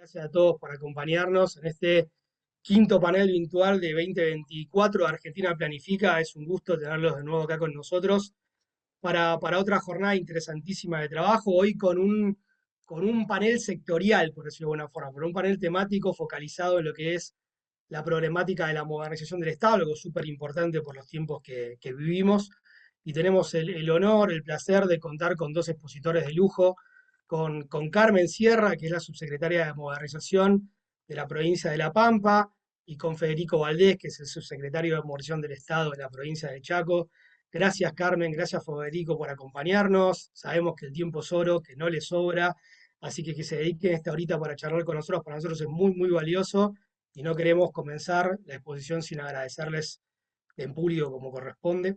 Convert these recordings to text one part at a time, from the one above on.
Gracias a todos por acompañarnos en este quinto panel virtual de 2024. Argentina Planifica. Es un gusto tenerlos de nuevo acá con nosotros para otra jornada interesantísima de trabajo. Hoy con un panel sectorial, por decirlo de alguna forma, pero un panel temático focalizado en lo que es la problemática de la modernización del Estado, algo súper importante por los tiempos que vivimos. Y tenemos el honor, el placer de contar con dos expositores de lujo, con Carmen Sierra, que es la subsecretaria de Modernización de la provincia de La Pampa, y con Federico Valdés, que es el subsecretario de Modernización del Estado de la provincia de Chaco. Gracias, Carmen, gracias, Federico, por acompañarnos. Sabemos que el tiempo es oro, que no les sobra, así que se dediquen esta horita para charlar con nosotros, para nosotros es muy, muy valioso y no queremos comenzar la exposición sin agradecerles en público como corresponde.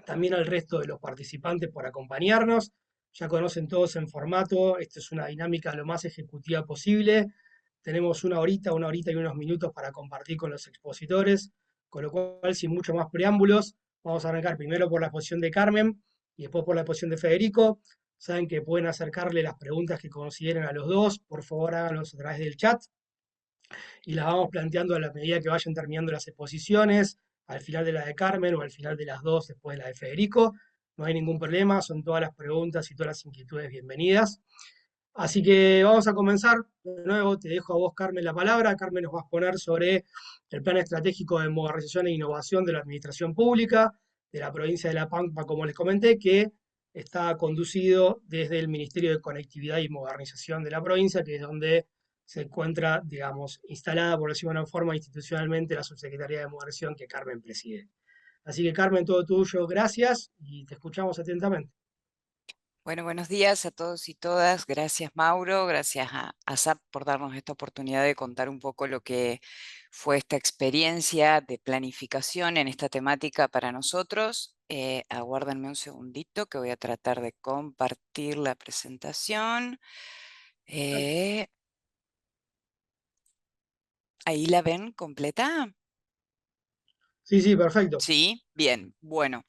También al resto de los participantes por acompañarnos. Ya conocen todos en formato, esto es una dinámica lo más ejecutiva posible. Tenemos una horita y unos minutos para compartir con los expositores, con lo cual, sin mucho más preámbulos, vamos a arrancar primero por la exposición de Carmen y después por la exposición de Federico. Saben que pueden acercarle las preguntas que consideren a los dos, por favor háganlos a través del chat y las vamos planteando a la medida que vayan terminando las exposiciones, al final de la de Carmen o al final de las dos después de la de Federico. No hay ningún problema, son todas las preguntas y todas las inquietudes bienvenidas. Así que vamos a comenzar. De nuevo, te dejo a vos, Carmen, la palabra. Carmen nos va a exponer sobre el Plan Estratégico de Modernización e Innovación de la Administración Pública de la provincia de La Pampa, como les comenté, que está conducido desde el Ministerio de Conectividad y Modernización de la provincia, que es donde se encuentra, digamos, instalada, por decirlo de una forma, institucionalmente la Subsecretaría de Modernización que Carmen preside. Así que, Carmen, todo tuyo, gracias y te escuchamos atentamente. Bueno, buenos días a todos y todas. Gracias, Mauro. Gracias a SAP por darnos esta oportunidad de contar un poco lo que fue esta experiencia de planificación en esta temática para nosotros. Aguárdenme un segundito que voy a tratar de compartir la presentación. Eh, ¿Ahí la ven completa? Sí, sí, perfecto. Sí, bien. Bueno.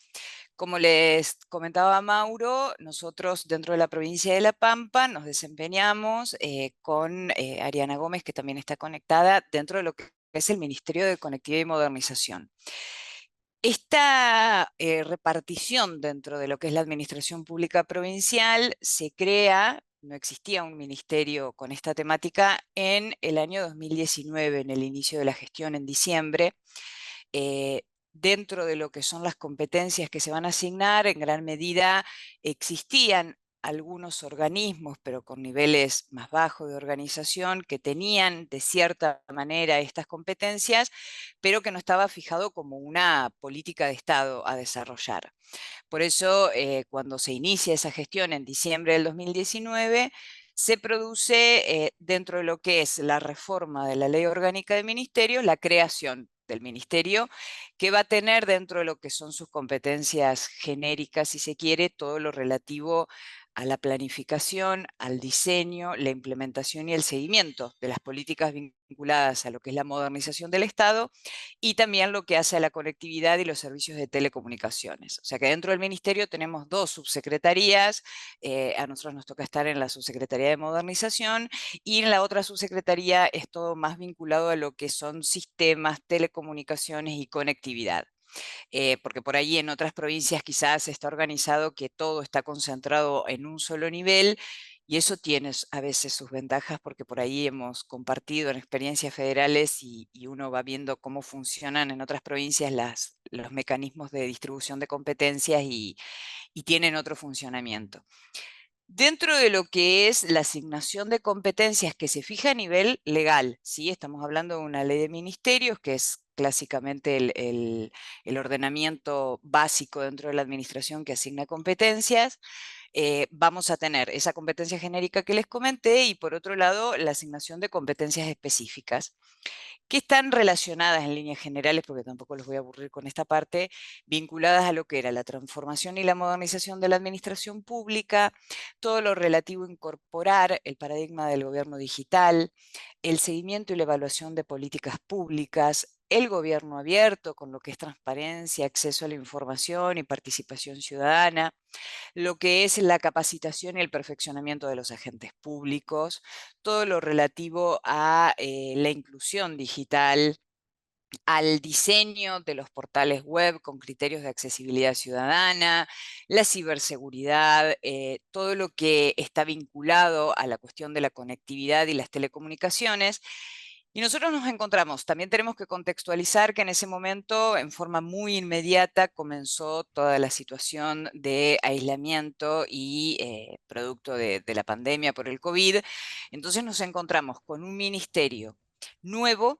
Como les comentaba Mauro, nosotros dentro de la provincia de La Pampa nos desempeñamos con Ariana Gómez, que también está conectada dentro de lo que es el Ministerio de Conectividad y Modernización. Esta repartición dentro de lo que es la administración pública provincial se crea, no existía un ministerio con esta temática en el año 2019, en el inicio de la gestión en diciembre. eh, Dentro de lo que son las competencias que se van a asignar, en gran medida existían algunos organismos, pero con niveles más bajos de organización, que tenían de cierta manera estas competencias, pero que no estaba fijado como una política de Estado a desarrollar. Por eso, cuando se inicia esa gestión en diciembre del 2019, se produce dentro de lo que es la reforma de la Ley Orgánica de Ministerios, la creación del ministerio, que va a tener dentro de lo que son sus competencias genéricas, si se quiere, todo lo relativo a la planificación, al diseño, la implementación y el seguimiento de las políticas vinculadas a lo que es la modernización del Estado y también lo que hace a la conectividad y los servicios de telecomunicaciones. O sea que dentro del ministerio tenemos dos subsecretarías, a nosotros nos toca estar en la subsecretaría de modernización y en la otra subsecretaría es todo más vinculado a lo que son sistemas, telecomunicaciones y conectividad. Porque por ahí en otras provincias quizás está organizado que todo está concentrado en un solo nivel y eso tiene a veces sus ventajas porque por ahí hemos compartido en experiencias federales y uno va viendo cómo funcionan en otras provincias los mecanismos de distribución de competencias y tienen otro funcionamiento. Dentro de lo que es la asignación de competencias que se fija a nivel legal, ¿sí? Estamos hablando de una ley de ministerios que es clásicamente el ordenamiento básico dentro de la administración que asigna competencias. Vamos a tener esa competencia genérica que les comenté y por otro lado la asignación de competencias específicas que están relacionadas en líneas generales, porque tampoco los voy a aburrir con esta parte, vinculadas a lo que era la transformación y la modernización de la administración pública, todo lo relativo a incorporar el paradigma del gobierno digital, el seguimiento y la evaluación de políticas públicas, el gobierno abierto, con lo que es transparencia, acceso a la información y participación ciudadana, lo que es la capacitación y el perfeccionamiento de los agentes públicos, todo lo relativo a la inclusión digital, al diseño de los portales web con criterios de accesibilidad ciudadana, la ciberseguridad, todo lo que está vinculado a la cuestión de la conectividad y las telecomunicaciones. Y nosotros nos encontramos, también tenemos que contextualizar que en ese momento, en forma muy inmediata, comenzó toda la situación de aislamiento y producto de la pandemia por el COVID. Entonces nos encontramos con un ministerio nuevo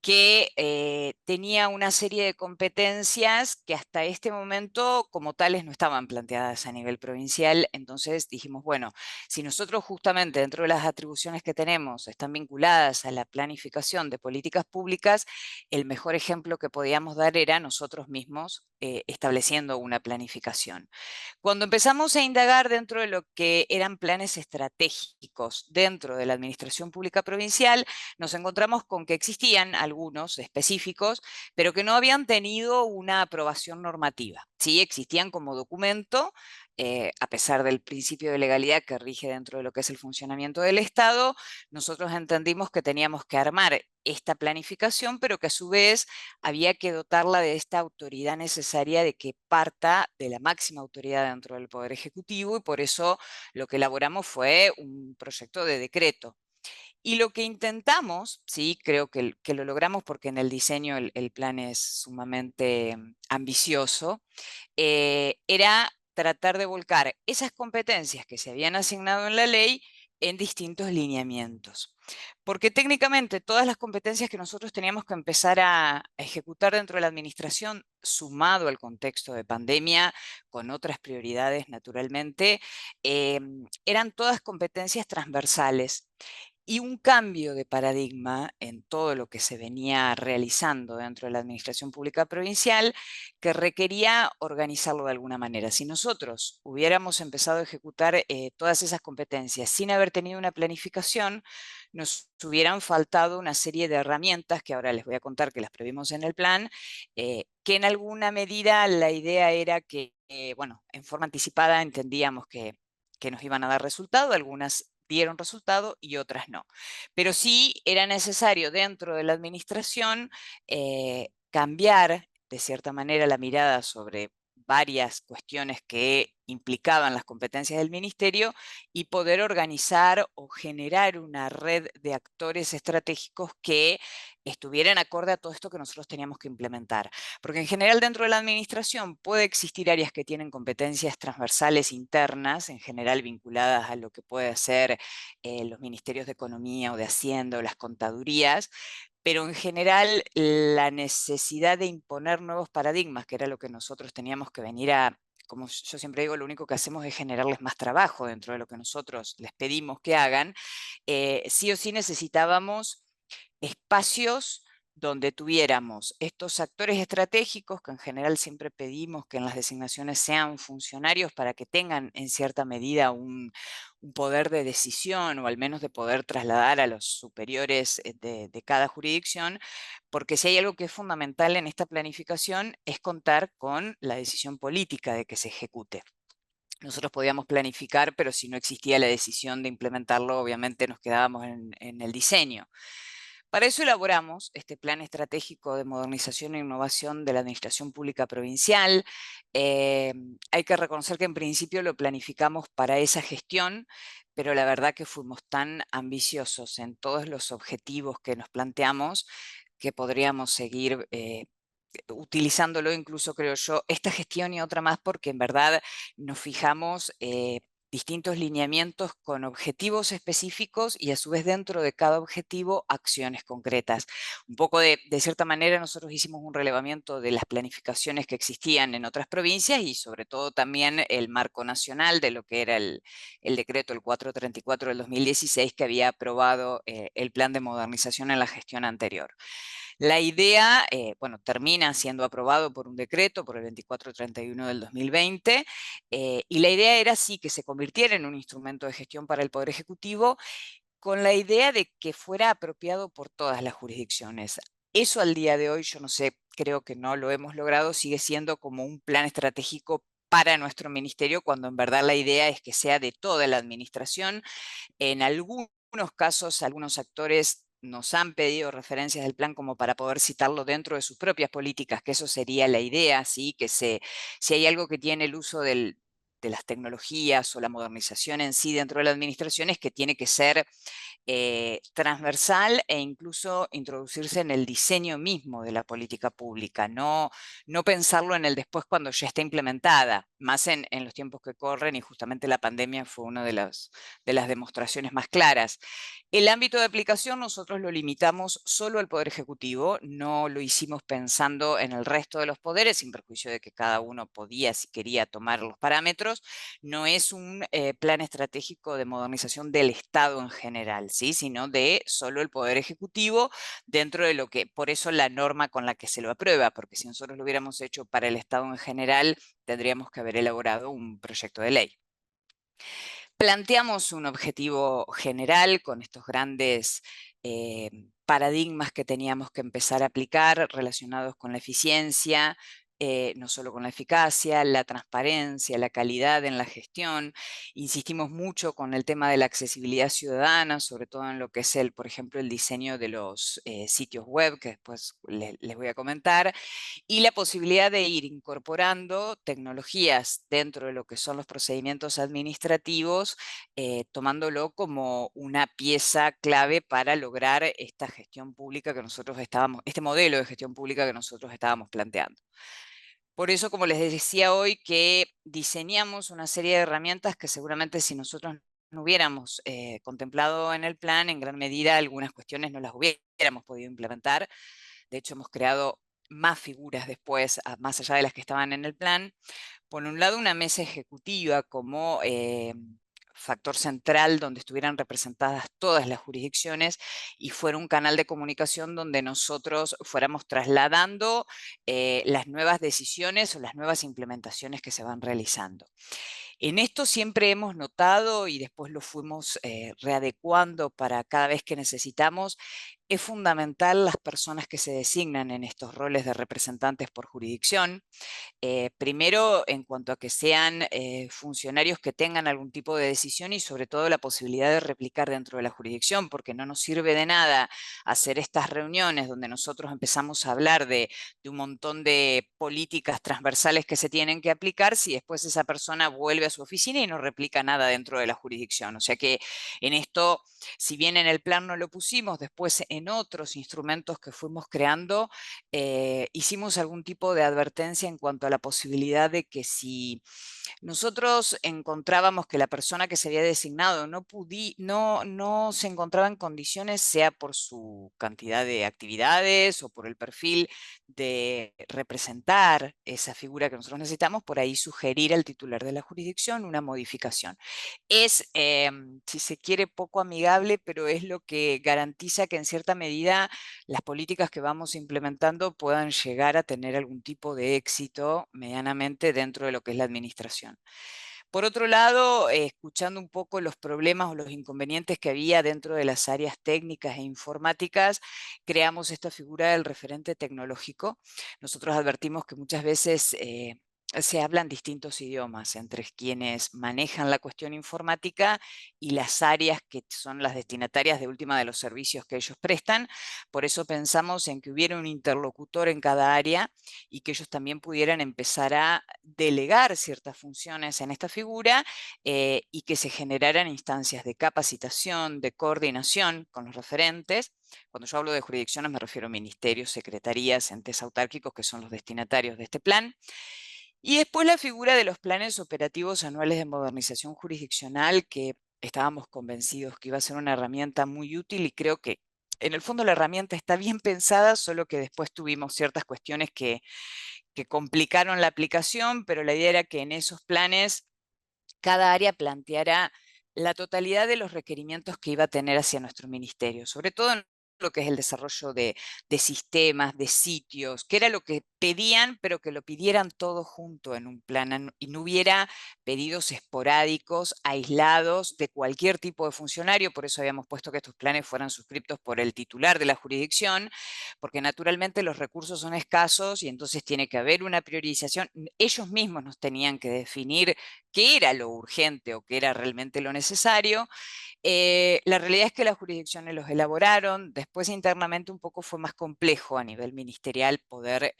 que tenía una serie de competencias que hasta este momento como tales no estaban planteadas a nivel provincial. Entonces dijimos, bueno, si nosotros justamente dentro de las atribuciones que tenemos están vinculadas a la planificación de políticas públicas, el mejor ejemplo que podíamos dar era nosotros mismos estableciendo una planificación. Cuando empezamos a indagar dentro de lo que eran planes estratégicos dentro de la administración pública provincial, nos encontramos con que existían algunos específicos, pero que no habían tenido una aprobación normativa. Sí, existían como documento, a pesar del principio de legalidad que rige dentro de lo que es el funcionamiento del Estado, nosotros entendimos que teníamos que armar esta planificación, pero que a su vez había que dotarla de esta autoridad necesaria de que parta de la máxima autoridad dentro del Poder Ejecutivo, y por eso lo que elaboramos fue un proyecto de decreto. Y lo que intentamos, sí, creo que lo logramos porque en el diseño el plan es sumamente ambicioso, era tratar de volcar esas competencias que se habían asignado en la ley en distintos lineamientos. Porque técnicamente todas las competencias que nosotros teníamos que empezar a ejecutar dentro de la administración, sumado al contexto de pandemia, con otras prioridades naturalmente, eran todas competencias transversales. Y un cambio de paradigma en todo lo que se venía realizando dentro de la administración pública provincial que requería organizarlo de alguna manera. Si nosotros hubiéramos empezado a ejecutar todas esas competencias sin haber tenido una planificación, nos hubieran faltado una serie de herramientas que ahora les voy a contar que las previmos en el plan, que en alguna medida la idea era que, bueno, en forma anticipada entendíamos que nos iban a dar resultado, algunas dieron resultado y otras no. Pero sí era necesario dentro de la administración cambiar de cierta manera la mirada sobre varias cuestiones que implicaban las competencias del ministerio y poder organizar o generar una red de actores estratégicos que estuvieran acorde a todo esto que nosotros teníamos que implementar. Porque en general dentro de la administración puede existir áreas que tienen competencias transversales internas, en general vinculadas a lo que puede ser los ministerios de Economía o de Hacienda o las contadurías, pero en general la necesidad de imponer nuevos paradigmas, que era lo que nosotros teníamos que venir a, como yo siempre digo, lo único que hacemos es generarles más trabajo dentro de lo que nosotros les pedimos que hagan, sí o sí necesitábamos espacios donde tuviéramos estos actores estratégicos, que en general siempre pedimos que en las designaciones sean funcionarios para que tengan en cierta medida un poder de decisión o al menos de poder trasladar a los superiores de cada jurisdicción, porque si hay algo que es fundamental en esta planificación es contar con la decisión política de que se ejecute. Nosotros podíamos planificar, pero si no existía la decisión de implementarlo, obviamente nos quedábamos en el diseño. Para eso elaboramos este plan estratégico de modernización e innovación de la administración pública provincial. Hay que reconocer que en principio lo planificamos para esa gestión, pero la verdad que fuimos tan ambiciosos en todos los objetivos que nos planteamos que podríamos seguir utilizándolo incluso, creo yo, esta gestión y otra más, porque en verdad nos fijamos distintos lineamientos con objetivos específicos y a su vez dentro de cada objetivo acciones concretas. Un poco de cierta manera nosotros hicimos un relevamiento de las planificaciones que existían en otras provincias y sobre todo también el marco nacional de lo que era el decreto el 434 del 2016 que había aprobado el plan de modernización en la gestión anterior. La idea, bueno, termina siendo aprobado por un decreto, por el 2431 del 2020, y la idea era sí que se convirtiera en un instrumento de gestión para el Poder Ejecutivo, con la idea de que fuera apropiado por todas las jurisdicciones. Eso al día de hoy, yo no sé, creo que no lo hemos logrado, sigue siendo como un plan estratégico para nuestro ministerio, cuando en verdad la idea es que sea de toda la administración. En algunos casos, algunos actores nos han pedido referencias del plan como para poder citarlo dentro de sus propias políticas, que eso sería la idea, ¿sí? Si hay algo que tiene el uso de las tecnologías o la modernización en sí dentro de la administración, es que tiene que ser transversal e incluso introducirse en el diseño mismo de la política pública, no pensarlo en el después cuando ya está implementada, más en los tiempos que corren, y justamente la pandemia fue una de las demostraciones más claras. El ámbito de aplicación nosotros lo limitamos solo al Poder Ejecutivo, no lo hicimos pensando en el resto de los poderes, sin perjuicio de que cada uno podía, si quería, tomar los parámetros. No es un plan estratégico de modernización del Estado en general, ¿sí? Sino de solo el Poder Ejecutivo dentro de lo que, por eso la norma con la que se lo aprueba, porque si nosotros lo hubiéramos hecho para el Estado en general, tendríamos que haber elaborado un proyecto de ley. Planteamos un objetivo general con estos grandes paradigmas que teníamos que empezar a aplicar relacionados con la eficiencia, no solo con la eficacia, la transparencia, la calidad en la gestión. Insistimos mucho con el tema de la accesibilidad ciudadana, sobre todo en lo que es por ejemplo, el diseño de los sitios web, que después les voy a comentar, y la posibilidad de ir incorporando tecnologías dentro de lo que son los procedimientos administrativos, tomándolo como una pieza clave para lograr esta gestión pública que nosotros este modelo de gestión pública que nosotros estábamos planteando. Por eso, como les decía hoy, que diseñamos una serie de herramientas que seguramente si nosotros no hubiéramos contemplado en el plan, en gran medida algunas cuestiones no las hubiéramos podido implementar. De hecho, hemos creado más figuras después, más allá de las que estaban en el plan. Por un lado, una mesa ejecutiva como factor central donde estuvieran representadas todas las jurisdicciones y fuera un canal de comunicación donde nosotros fuéramos trasladando las nuevas decisiones o las nuevas implementaciones que se van realizando. En esto siempre hemos notado, y después lo fuimos readecuando para cada vez que necesitamos, es fundamental las personas que se designan en estos roles de representantes por jurisdicción. Primero, en cuanto a que sean funcionarios que tengan algún tipo de decisión y sobre todo la posibilidad de replicar dentro de la jurisdicción, porque no nos sirve de nada hacer estas reuniones donde nosotros empezamos a hablar de un montón de políticas transversales que se tienen que aplicar si después esa persona vuelve a su oficina y no replica nada dentro de la jurisdicción. O sea que en esto, si bien en el plan no lo pusimos, después en otros instrumentos que fuimos creando, hicimos algún tipo de advertencia en cuanto a la posibilidad de que si nosotros encontrábamos que la persona que se había designado no se encontraba en condiciones, sea por su cantidad de actividades o por el perfil de representar esa figura que nosotros necesitamos, por ahí sugerir al titular de la jurisdicción una modificación. Es, si se quiere, poco amigable, pero es lo que garantiza que en cierta medida las políticas que vamos implementando puedan llegar a tener algún tipo de éxito medianamente dentro de lo que es la administración. Por otro lado, escuchando un poco los problemas o los inconvenientes que había dentro de las áreas técnicas e informáticas, creamos esta figura del referente tecnológico. Nosotros advertimos que muchas veces se hablan distintos idiomas entre quienes manejan la cuestión informática y las áreas que son las destinatarias de última de los servicios que ellos prestan. Por eso pensamos en que hubiera un interlocutor en cada área y que ellos también pudieran empezar a delegar ciertas funciones en esta figura, y que se generaran instancias de capacitación, de coordinación con los referentes. Cuando yo hablo de jurisdicciones me refiero a ministerios, secretarías, entes autárquicos que son los destinatarios de este plan. Y después la figura de los planes operativos anuales de modernización jurisdiccional, que estábamos convencidos que iba a ser una herramienta muy útil, y creo que en el fondo la herramienta está bien pensada, solo que después tuvimos ciertas cuestiones que complicaron la aplicación, pero la idea era que en esos planes cada área planteara la totalidad de los requerimientos que iba a tener hacia nuestro ministerio, sobre todo lo que es el desarrollo de sistemas, de sitios, que era lo que pedían, pero que lo pidieran todo junto en un plan y no hubiera pedidos esporádicos, aislados de cualquier tipo de funcionario. Por eso habíamos puesto que estos planes fueran suscriptos por el titular de la jurisdicción, porque naturalmente los recursos son escasos y entonces tiene que haber una priorización. Ellos mismos nos tenían que definir qué era lo urgente o qué era realmente lo necesario. La realidad es que las jurisdicciones los elaboraron, después internamente un poco fue más complejo a nivel ministerial poder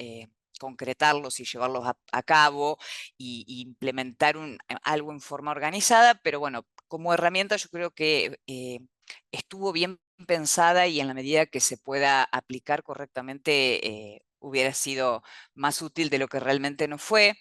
concretarlos y llevarlos a cabo y implementar algo en forma organizada, pero bueno, como herramienta yo creo que estuvo bien pensada y en la medida que se pueda aplicar correctamente hubiera sido más útil de lo que realmente no fue.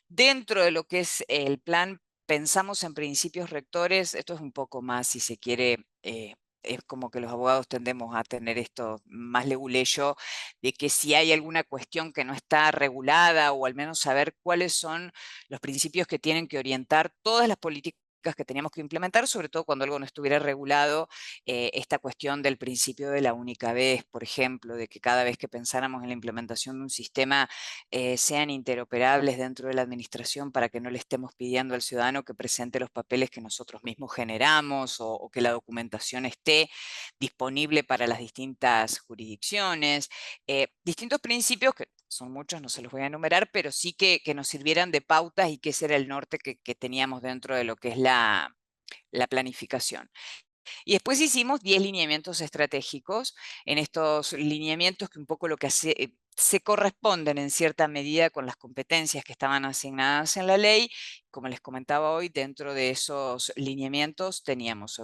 Dentro de lo que es el plan, pensamos en principios rectores, esto es un poco más, si se quiere, es como que los abogados tendemos a tener esto más leguleyo, de que si hay alguna cuestión que no está regulada o al menos saber cuáles son los principios que tienen que orientar todas las políticas que teníamos que implementar, sobre todo cuando algo no estuviera regulado, esta cuestión del principio de la única vez, por ejemplo, de que cada vez que pensáramos en la implementación de un sistema sean interoperables dentro de la administración para que no le estemos pidiendo al ciudadano que presente los papeles que nosotros mismos generamos o que la documentación esté disponible para las distintas jurisdicciones. Distintos principios que son muchos, no se los voy a enumerar, pero sí que nos sirvieran de pautas y que ese era el norte que teníamos dentro de lo que es la planificación. Y después hicimos 10 lineamientos estratégicos. En estos lineamientos que un poco lo que hace, se corresponden en cierta medida con las competencias que estaban asignadas en la ley. Como les comentaba hoy, dentro de esos lineamientos tenemos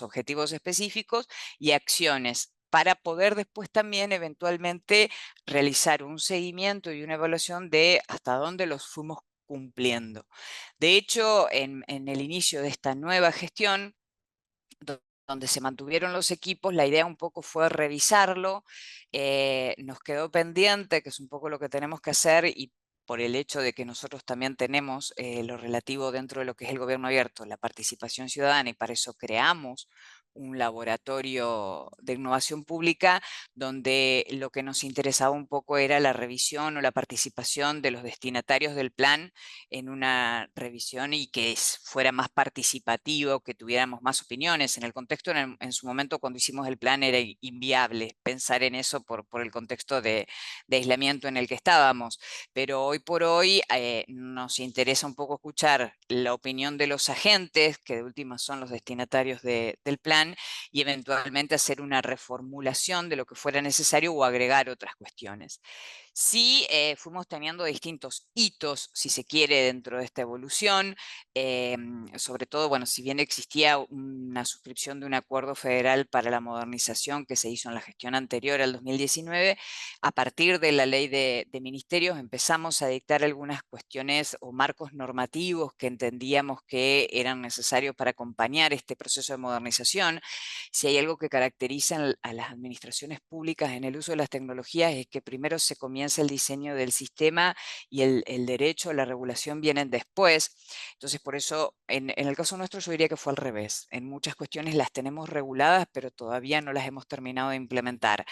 objetivos específicos y acciones para poder después también eventualmente realizar un seguimiento y una evaluación de hasta dónde los fuimos cumpliendo. De hecho, en el inicio de esta nueva gestión, donde se mantuvieron los equipos, la idea un poco fue revisarlo, nos quedó pendiente, que es un poco lo que tenemos que hacer, y por el hecho de que nosotros también tenemos lo relativo dentro de lo que es el gobierno abierto, la participación ciudadana, y para eso creamos un laboratorio de innovación pública, donde lo que nos interesaba un poco era la revisión o la participación de los destinatarios del plan en una revisión y que fuera más participativo, que tuviéramos más opiniones. En el contexto, en su momento, cuando hicimos el plan, era inviable pensar en eso por el contexto de aislamiento en el que estábamos. Pero hoy por hoy nos interesa un poco escuchar la opinión de los agentes, que de última son los destinatarios del plan, y eventualmente hacer una reformulación de lo que fuera necesario o agregar otras cuestiones. Sí, fuimos teniendo distintos hitos, si se quiere, dentro de esta evolución. Sobre todo, bueno, si bien existía una suscripción de un acuerdo federal para la modernización que se hizo en la gestión anterior al 2019, a partir de la ley de ministerios empezamos a dictar algunas cuestiones o marcos normativos que entendíamos que eran necesarios para acompañar este proceso de modernización. Si hay algo que caracteriza a las administraciones públicas en el uso de las tecnologías es que primero se comienza el diseño del sistema y el derecho, la regulación vienen después. Entonces, por eso, en el caso nuestro yo diría que fue al revés. En muchas cuestiones las tenemos reguladas, pero todavía no las hemos terminado de implementar.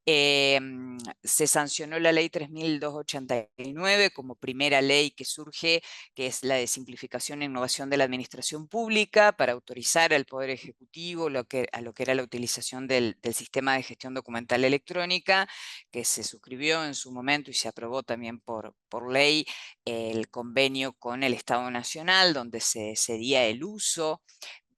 Se sancionó la ley 3289 como primera ley que surge, que es la de simplificación e innovación de la administración pública, para autorizar al Poder Ejecutivo a lo que era la utilización del sistema de gestión documental electrónica, que se suscribió en su momento y se aprobó también por ley el convenio con el Estado Nacional, donde se cedía el uso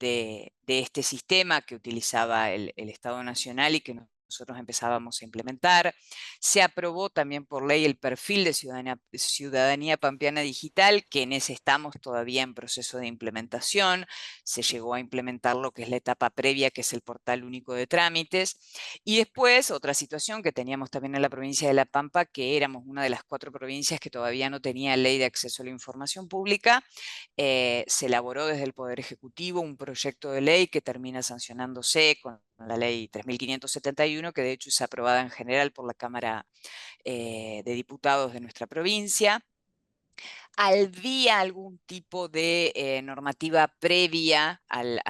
de este sistema que utilizaba el Estado Nacional y que nosotros empezábamos a implementar. Se aprobó también por ley el perfil de ciudadanía pampeana digital, que en ese estamos todavía en proceso de implementación. Se llegó a implementar lo que es la etapa previa, que es el portal único de trámites. Y después, otra situación que teníamos también en la provincia de La Pampa, que éramos una de las 4 provincias que todavía no tenía ley de acceso a la información pública. Se elaboró desde el Poder Ejecutivo un proyecto de ley que termina sancionándose con la ley 3571, que de hecho es aprobada en general por la Cámara de Diputados de nuestra provincia. ¿Había algún tipo de normativa previa al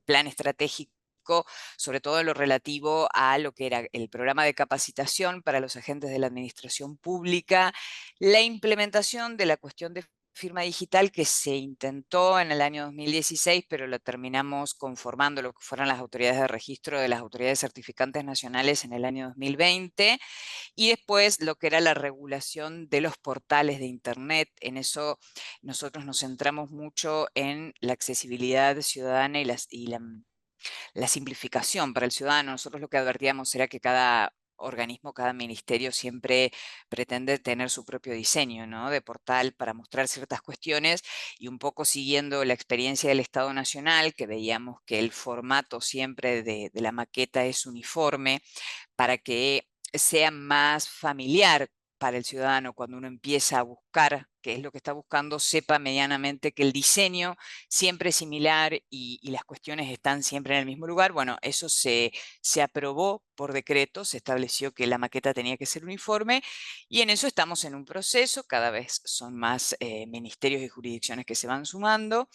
plan estratégico estratégico, sobre todo en lo relativo a lo que era el programa de capacitación para los agentes de la administración pública, la implementación de la cuestión de firma digital que se intentó en el año 2016, pero lo terminamos conformando lo que fueron las autoridades de registro de las autoridades certificantes nacionales en el año 2020, y después lo que era la regulación de los portales de Internet. En eso nosotros nos centramos mucho en la accesibilidad ciudadana la simplificación para el ciudadano. Nosotros lo que advertíamos era que cada organismo, cada ministerio siempre pretende tener su propio diseño, ¿no?, de portal para mostrar ciertas cuestiones, y un poco siguiendo la experiencia del Estado Nacional, que veíamos que el formato siempre de la maqueta es uniforme, para que sea más familiar para el ciudadano cuando uno empieza a buscar qué es lo que está buscando, sepa medianamente que el diseño siempre es similar y las cuestiones están siempre en el mismo lugar. Bueno, eso se aprobó por decreto, se estableció que la maqueta tenía que ser uniforme, y en eso estamos en un proceso. Cada vez son más ministerios y jurisdicciones que se van sumando.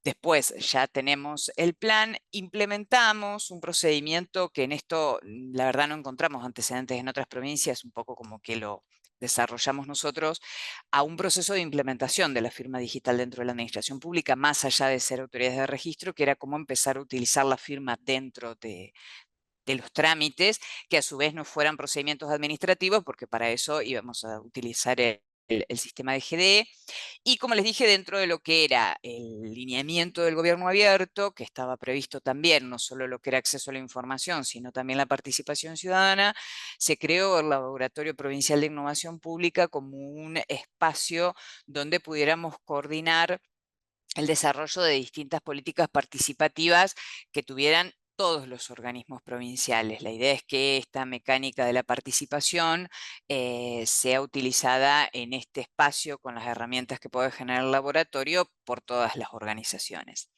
Después ya tenemos el plan, implementamos un procedimiento que en esto, la verdad, no encontramos antecedentes en otras provincias, un poco como que lo desarrollamos nosotros, a un proceso de implementación de la firma digital dentro de la administración pública, más allá de ser autoridades de registro, que era cómo empezar a utilizar la firma dentro de los trámites, que a su vez no fueran procedimientos administrativos, porque para eso íbamos a utilizar el sistema de GDE. Y como les dije, dentro de lo que era el lineamiento del gobierno abierto, que estaba previsto también no solo lo que era acceso a la información, sino también la participación ciudadana, se creó el Laboratorio Provincial de Innovación Pública como un espacio donde pudiéramos coordinar el desarrollo de distintas políticas participativas que tuvieran todos los organismos provinciales. La idea es que esta mecánica de la participación sea utilizada en este espacio con las herramientas que puede generar el laboratorio por todas las organizaciones.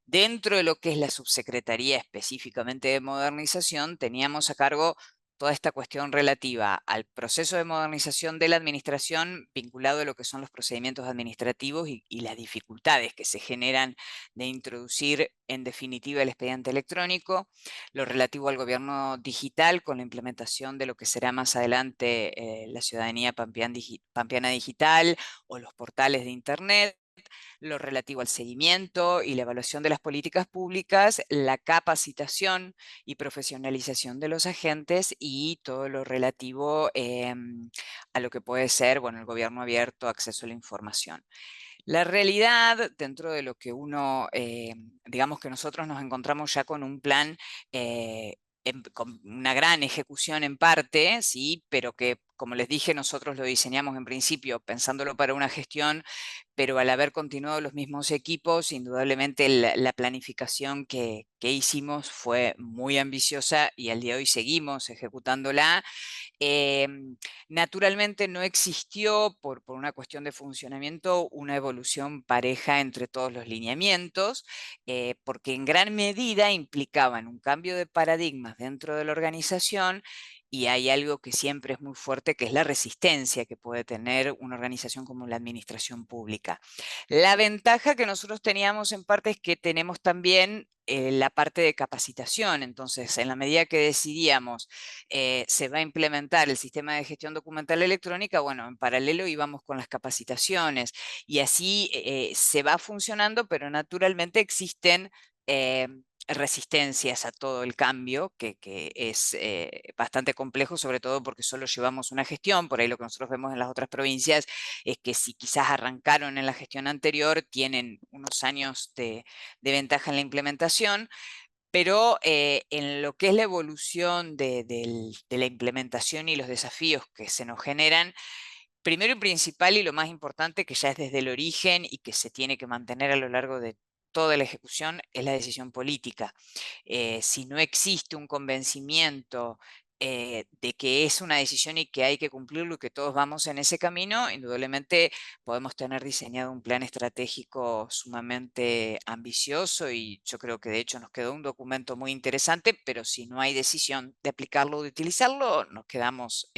Dentro de lo que es la subsecretaría específicamente de modernización, teníamos a cargo toda esta cuestión relativa al proceso de modernización de la administración vinculado a lo que son los procedimientos administrativos y las dificultades que se generan de introducir en definitiva el expediente electrónico, lo relativo al gobierno digital con la implementación de lo que será más adelante la ciudadanía pampeana digital o los portales de Internet, lo relativo al seguimiento y la evaluación de las políticas públicas, la capacitación y profesionalización de los agentes y todo lo relativo a lo que puede ser, bueno, el gobierno abierto, acceso a la información. La realidad, dentro de lo que uno, digamos que nosotros nos encontramos ya con un plan, con una gran ejecución en parte, sí, pero que, como les dije, nosotros lo diseñamos en principio pensándolo para una gestión, pero al haber continuado los mismos equipos, indudablemente la planificación que hicimos fue muy ambiciosa y al día de hoy seguimos ejecutándola. Naturalmente no existió, por una cuestión de funcionamiento, una evolución pareja entre todos los lineamientos, porque en gran medida implicaban un cambio de paradigmas dentro de la organización, y hay algo que siempre es muy fuerte, que es la resistencia que puede tener una organización como la administración pública. La ventaja que nosotros teníamos en parte es que tenemos también la parte de capacitación. Entonces, en la medida que decidíamos se va a implementar el sistema de gestión documental electrónica, bueno, en paralelo íbamos con las capacitaciones, y así se va funcionando, pero naturalmente existen eh, resistencias a todo el cambio, que es bastante complejo, sobre todo porque solo llevamos una gestión. Por ahí lo que nosotros vemos en las otras provincias es que si quizás arrancaron en la gestión anterior, tienen unos años de ventaja en la implementación, pero en lo que es la evolución de la implementación y los desafíos que se nos generan, primero y principal y lo más importante, que ya es desde el origen y que se tiene que mantener a lo largo de toda la ejecución, es la decisión política. Si no existe un convencimiento de que es una decisión y que hay que cumplirlo y que todos vamos en ese camino, indudablemente podemos tener diseñado un plan estratégico sumamente ambicioso, y yo creo que de hecho nos quedó un documento muy interesante, pero si no hay decisión de aplicarlo o de utilizarlo, nos quedamos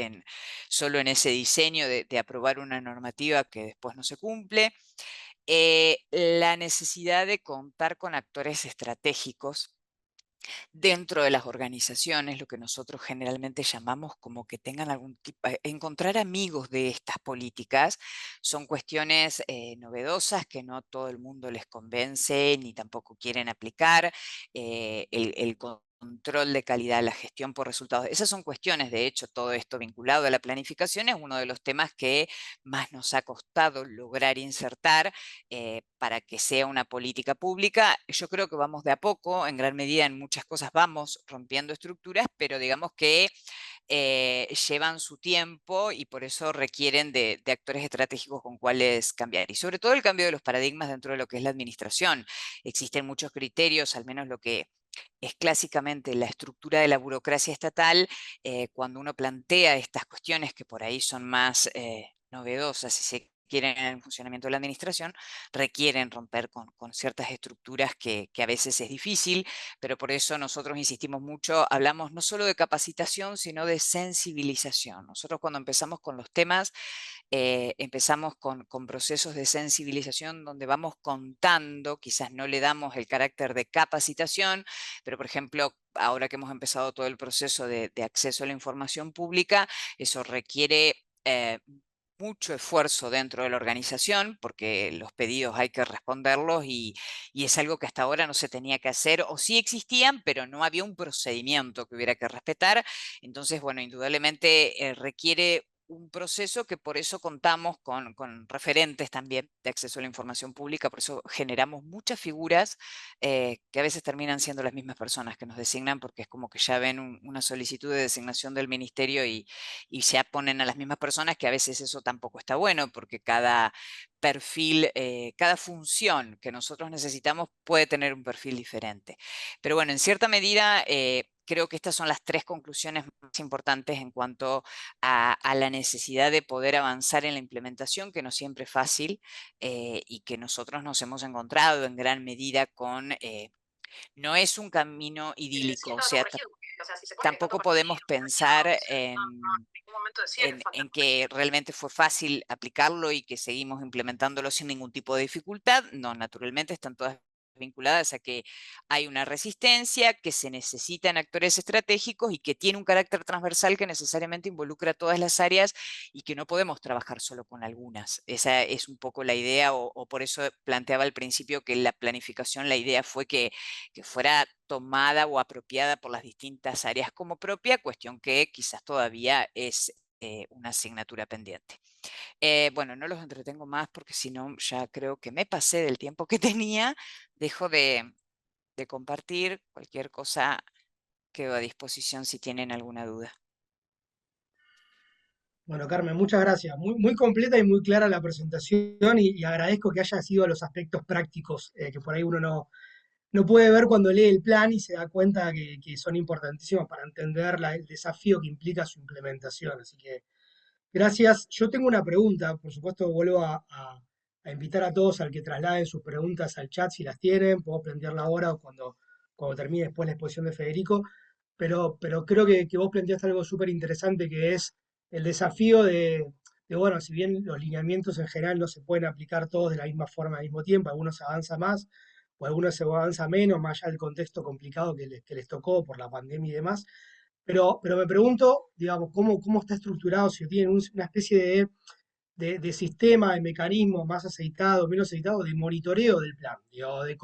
solo en ese diseño de aprobar una normativa que después no se cumple. La necesidad de contar con actores estratégicos dentro de las organizaciones, lo que nosotros generalmente llamamos como que tengan algún tipo, encontrar amigos de estas políticas, son cuestiones novedosas que no todo el mundo les convence ni tampoco quieren aplicar. El control de calidad, la gestión por resultados, esas son cuestiones, de hecho, todo esto vinculado a la planificación es uno de los temas que más nos ha costado lograr insertar para que sea una política pública. Yo creo que vamos de a poco, en gran medida en muchas cosas vamos rompiendo estructuras, pero digamos que llevan su tiempo y por eso requieren de actores estratégicos con cuales cambiar. Y sobre todo el cambio de los paradigmas dentro de lo que es la administración. Existen muchos criterios, al menos lo que es clásicamente la estructura de la burocracia estatal, cuando uno plantea estas cuestiones que por ahí son más novedosas, si se quieren en el funcionamiento de la administración, requieren romper con ciertas estructuras que a veces es difícil, pero por eso nosotros insistimos mucho, hablamos no solo de capacitación, sino de sensibilización. Nosotros cuando empezamos con los temas, empezamos con procesos de sensibilización donde vamos contando, quizás no le damos el carácter de capacitación, pero por ejemplo, ahora que hemos empezado todo el proceso de acceso a la información pública, eso requiere mucho esfuerzo dentro de la organización, porque los pedidos hay que responderlos y es algo que hasta ahora no se tenía que hacer, o sí existían, pero no había un procedimiento que hubiera que respetar. Entonces, bueno, indudablemente requiere un proceso que por eso contamos con referentes también de acceso a la información pública, por eso generamos muchas figuras que a veces terminan siendo las mismas personas que nos designan, porque es como que ya ven una solicitud de designación del ministerio y ya ponen a las mismas personas, que a veces eso tampoco está bueno, porque cada perfil, cada función que nosotros necesitamos puede tener un perfil diferente. Pero bueno, en cierta medida, creo que estas son las tres conclusiones más importantes en cuanto a la necesidad de poder avanzar en la implementación, que no siempre es fácil y que nosotros nos hemos encontrado en gran medida con, no es un camino Sí, idílico, o estaba todo sea, corregido, porque, o sea, si se pone, está todo tampoco podemos corregido, planteado, pensar o sea, en ningún momento decía que falta en que corregir. realmente fue fácil aplicarlo y que seguimos implementándolo sin ningún tipo de dificultad. No, naturalmente están todas vinculadas a que hay una resistencia, que se necesitan actores estratégicos y que tiene un carácter transversal que necesariamente involucra a todas las áreas y que no podemos trabajar solo con algunas. Esa es un poco la idea o por eso planteaba al principio que la planificación, la idea fue que fuera tomada o apropiada por las distintas áreas como propia, cuestión que quizás todavía es una asignatura pendiente. Bueno, no los entretengo más porque si no ya creo que me pasé del tiempo que tenía. Dejo de compartir cualquier cosa, quedo a disposición si tienen alguna duda. Bueno, Carmen, muchas gracias. Muy completa y muy clara la presentación y agradezco que haya sido los aspectos prácticos que por ahí uno no puede ver cuando lee el plan y se da cuenta que son importantísimos para entender el desafío que implica su implementación. Así que gracias. Yo tengo una pregunta, por supuesto vuelvo a invitar a todos al que trasladen sus preguntas al chat si las tienen, puedo plantearla ahora o cuando termine después la exposición de Federico, pero creo que vos planteaste algo súper interesante que es el desafío bueno, si bien los lineamientos en general no se pueden aplicar todos de la misma forma al mismo tiempo, algunos se avanza más o algunos se avanza menos, más allá del contexto complicado que les tocó por la pandemia y demás, pero me pregunto, digamos, cómo está estructurado, si tienen una especie de sistema, de mecanismo más aceitado, menos aceitado, de monitoreo del plan, digo, de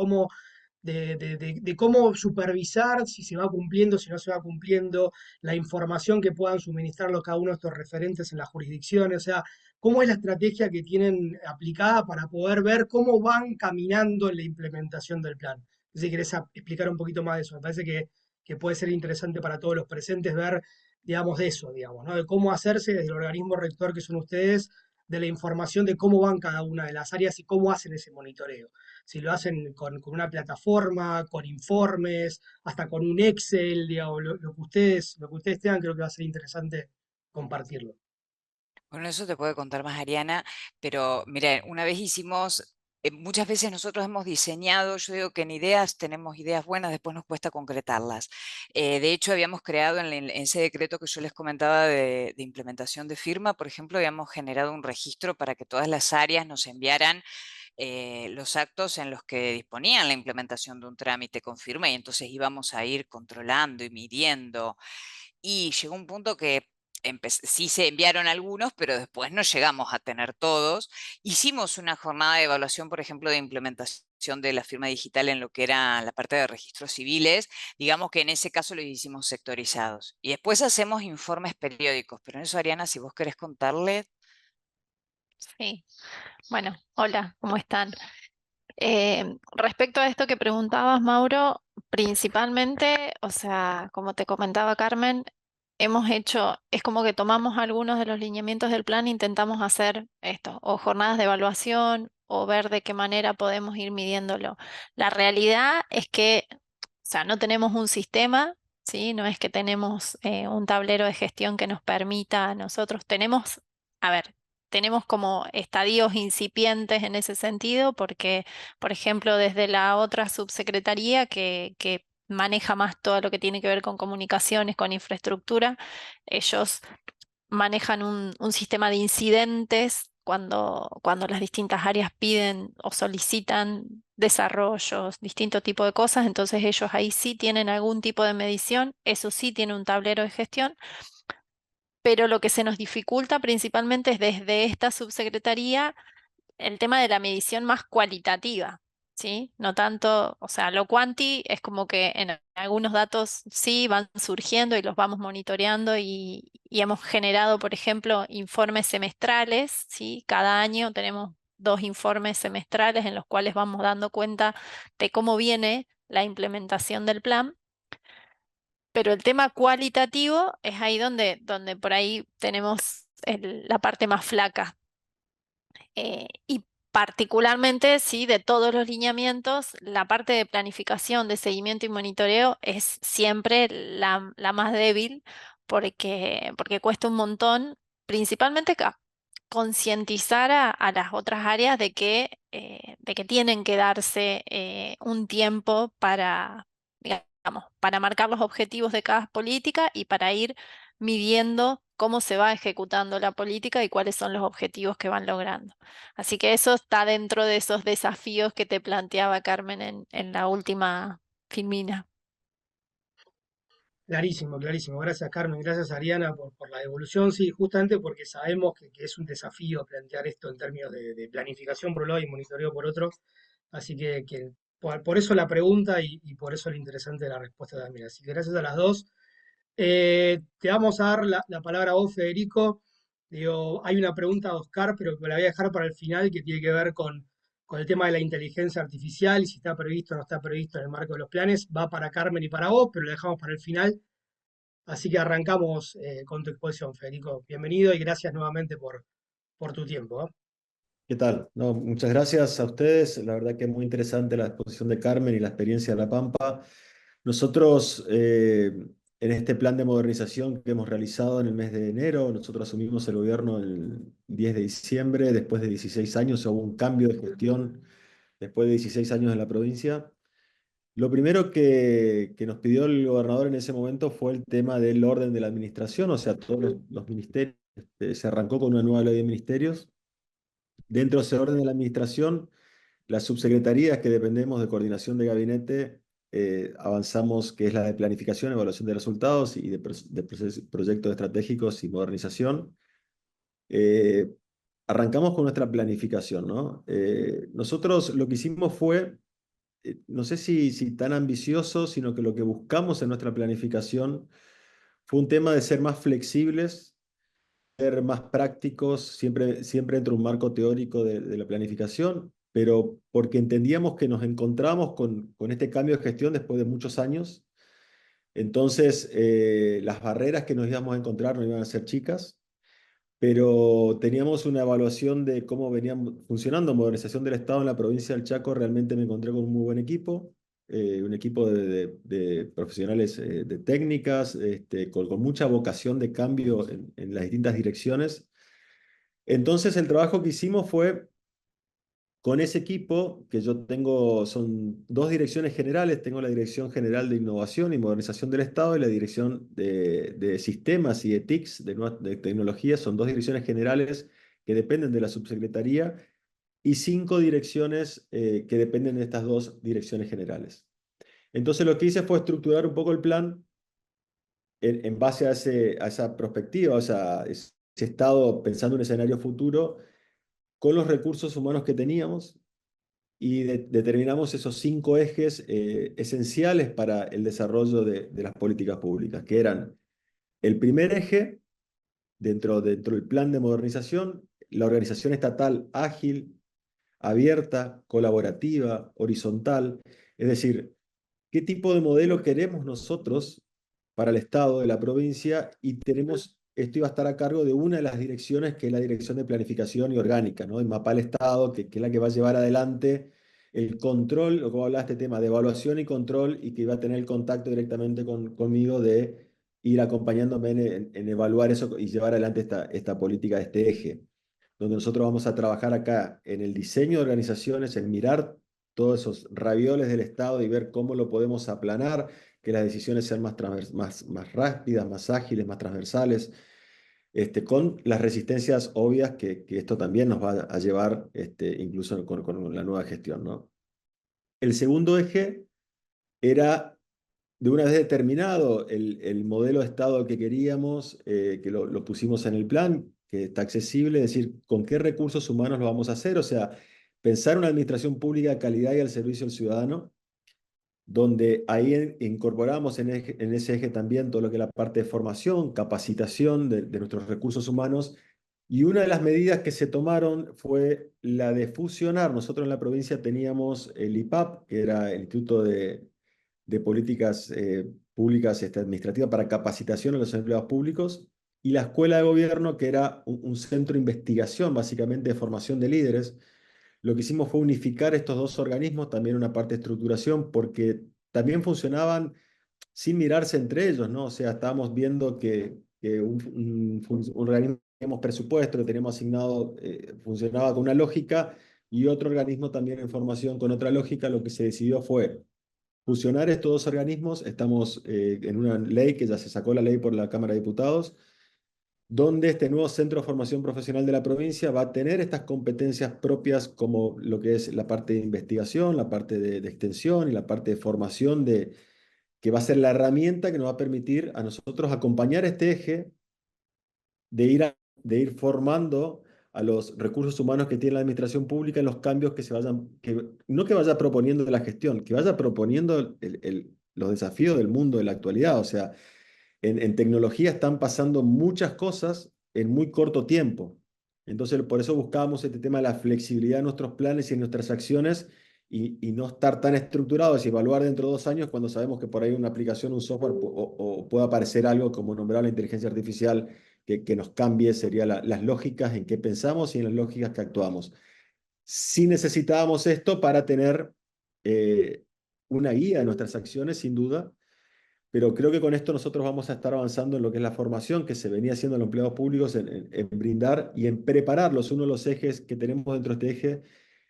cómo supervisar si se va cumpliendo, si no se va cumpliendo, la información que puedan suministrarlos cada uno de estos referentes en las jurisdicciones, o sea, cómo es la estrategia que tienen aplicada para poder ver cómo van caminando en la implementación del plan. Si querés explicar un poquito más de eso, me parece que puede ser interesante para todos los presentes ver, digamos, de eso, digamos, ¿no? De cómo hacerse desde el organismo rector que son ustedes, de la información de cómo van cada una de las áreas y cómo hacen ese monitoreo. Si lo hacen con una plataforma, con informes, hasta con un Excel, digamos, lo que ustedes tengan, creo que va a ser interesante compartirlo. Bueno, eso te puede contar más Ariana, pero mira, una vez hicimos, muchas veces nosotros hemos diseñado, yo digo que en ideas tenemos ideas buenas, después nos cuesta concretarlas. De hecho, habíamos creado en ese decreto que yo les comentaba de implementación de firma, por ejemplo, habíamos generado un registro para que todas las áreas nos enviaran los actos en los que disponían la implementación de un trámite con firma y entonces íbamos a ir controlando y midiendo. Y llegó un punto que sí se enviaron algunos, pero después no llegamos a tener todos. Hicimos una jornada de evaluación, por ejemplo, de implementación de la firma digital en lo que era la parte de registros civiles. Digamos que en ese caso lo hicimos sectorizados. Y después hacemos informes periódicos. Pero en eso, Ariana, si vos querés contarle. Sí, bueno, hola, ¿cómo están? Respecto a esto que preguntabas, Mauro, principalmente, o sea, como te comentaba Carmen, hemos hecho, es como que tomamos algunos de los lineamientos del plan, intentamos hacer esto, o jornadas de evaluación, o ver de qué manera podemos ir midiéndolo. La realidad es que, o sea, no tenemos un sistema, ¿sí? No es que tenemos un tablero de gestión que nos permita a nosotros, tenemos, a ver, tenemos como estadios incipientes en ese sentido, porque por ejemplo, desde la otra subsecretaría que maneja más todo lo que tiene que ver con comunicaciones, con infraestructura, ellos manejan un sistema de incidentes cuando las distintas áreas piden o solicitan desarrollos, distinto tipo de cosas, entonces ellos ahí sí tienen algún tipo de medición, eso sí tiene un tablero de gestión, pero lo que se nos dificulta principalmente es desde esta subsecretaría el tema de la medición más cualitativa, ¿sí? No tanto, o sea, lo cuanti es como que en algunos datos sí van surgiendo y los vamos monitoreando y hemos generado, por ejemplo, informes semestrales, ¿sí? Cada año tenemos 2 informes semestrales en los cuales vamos dando cuenta de cómo viene la implementación del plan. Pero el tema cualitativo es ahí donde por ahí tenemos la parte más flaca, y particularmente, sí, de todos los lineamientos, la parte de planificación, de seguimiento y monitoreo es siempre la más débil porque cuesta un montón, principalmente concientizar a las otras áreas de que tienen que darse un tiempo para, digamos, para marcar los objetivos de cada política y para ir midiendo cómo se va ejecutando la política y cuáles son los objetivos que van logrando. Así que eso está dentro de esos desafíos que te planteaba Carmen en la última filmina. Clarísimo, clarísimo. Gracias, Carmen. Gracias, Ariana, por la devolución. Sí, justamente porque sabemos que es un desafío plantear esto en términos de planificación por un lado y monitoreo por otro. Así que por eso la pregunta y por eso lo interesante de la respuesta también. Así que gracias a las dos. Te vamos a dar la palabra a vos, Federico. Digo, hay una pregunta de Oscar, pero que la voy a dejar para el final, que tiene que ver con el tema de la inteligencia artificial y si está previsto o no está previsto en el marco de los planes. Va para Carmen y para vos, pero lo dejamos para el final. Así que arrancamos con tu exposición, Federico. Bienvenido y gracias nuevamente por tu tiempo. ¿Qué tal? No, muchas gracias a ustedes. La verdad que es muy interesante la exposición de Carmen y la experiencia de La Pampa. Nosotros, en este plan de modernización que hemos realizado en el mes de enero, nosotros asumimos el gobierno el 10 de diciembre, después de 16 años, hubo un cambio de gestión después de 16 años en la provincia. Lo primero que nos pidió el gobernador en ese momento fue el tema del orden de la administración, o sea, todos los ministerios. Se arrancó con una nueva ley de ministerios. Dentro de ese orden de la administración, las subsecretarías que dependemos de coordinación de gabinete, avanzamos, que es la de planificación, evaluación de resultados y de proyectos estratégicos y modernización. Eh, Arrancamos con nuestra planificación, ¿no? Nosotros lo que hicimos fue, no sé si tan ambicioso, sino que lo que buscamos en nuestra planificación fue un tema de ser más flexibles, ser más prácticos, siempre dentro de un marco teórico de la planificación, pero porque entendíamos que nos encontramos con este cambio de gestión después de muchos años. Entonces, las barreras que nos íbamos a encontrar no iban a ser chicas, pero teníamos una evaluación de cómo venía funcionando modernización del Estado en la provincia del Chaco. Realmente me encontré con un muy buen equipo, un equipo de profesionales, de técnicas, con mucha vocación de cambio en las distintas direcciones. Entonces el trabajo que hicimos fue con ese equipo, que yo tengo, son 2 direcciones generales. Tengo la Dirección General de Innovación y Modernización del Estado y la Dirección de Sistemas y de TICs, de tecnología. Son 2 direcciones generales que dependen de la subsecretaría y 5 direcciones que dependen de estas 2 direcciones generales. Entonces lo que hice fue estructurar un poco el plan en base a esa perspectiva, o sea, ese estado pensando en un escenario futuro con los recursos humanos que teníamos y determinamos esos 5 ejes esenciales para el desarrollo de las políticas públicas, que eran el primer eje dentro del plan de modernización, la organización estatal ágil, abierta, colaborativa, horizontal, es decir, qué tipo de modelo queremos nosotros para el Estado de la provincia y esto iba a estar a cargo de una de las direcciones que es la Dirección de Planificación y Orgánica, ¿no? El mapa del Estado, que es la que va a llevar adelante el control, o como hablaba este tema de evaluación y control, y que iba a tener el contacto directamente conmigo de ir acompañándome en evaluar eso y llevar adelante esta política de este eje, donde nosotros vamos a trabajar acá en el diseño de organizaciones, en mirar todos esos ravioles del Estado y ver cómo lo podemos aplanar, que las decisiones sean más rápidas, más ágiles, más transversales, con las resistencias obvias que esto también nos va a llevar, incluso con la nueva gestión, ¿no? El segundo eje era, de una vez determinado el modelo de Estado que queríamos, que lo pusimos en el plan, que está accesible, es decir, con qué recursos humanos lo vamos a hacer, o sea, pensar una administración pública de calidad y al servicio del ciudadano, donde ahí incorporamos en ese eje también todo lo que es la parte de formación, capacitación de nuestros recursos humanos. Y una de las medidas que se tomaron fue la de fusionar. Nosotros en la provincia teníamos el IPAP, que era el Instituto de Políticas Públicas Administrativas para Capacitación a los Empleados Públicos, y la Escuela de Gobierno, que era un centro de investigación, básicamente de formación de líderes. Lo que hicimos fue unificar estos 2 organismos, también una parte de estructuración, porque también funcionaban sin mirarse entre ellos, ¿no? O sea, estábamos viendo que un organismo, teníamos presupuesto, lo teníamos asignado, funcionaba con una lógica, y otro organismo también en formación con otra lógica. Lo que se decidió fue fusionar estos 2 organismos. Estamos en una ley que ya se sacó la ley por la Cámara de Diputados, donde este nuevo centro de formación profesional de la provincia va a tener estas competencias propias, como lo que es la parte de investigación, la parte de extensión y la parte de formación, que va a ser la herramienta que nos va a permitir a nosotros acompañar este eje de ir formando a los recursos humanos que tiene la administración pública en los cambios que se vayan, no que vaya proponiendo de la gestión, que vaya proponiendo los desafíos del mundo de la actualidad. O sea, en tecnología están pasando muchas cosas en muy corto tiempo. Entonces, por eso buscábamos este tema de la flexibilidad de nuestros planes y en nuestras acciones, y no estar tan estructurados y evaluar dentro de 2 años cuando sabemos que por ahí una aplicación, un software o puede aparecer algo como nombrar la inteligencia artificial que nos cambie, sería las lógicas en que pensamos y en las lógicas que actuamos. Sí necesitábamos esto para tener una guía de nuestras acciones, sin duda, pero creo que con esto nosotros vamos a estar avanzando en lo que es la formación que se venía haciendo en los empleados públicos, en brindar y en prepararlos. Uno de los ejes que tenemos dentro de este eje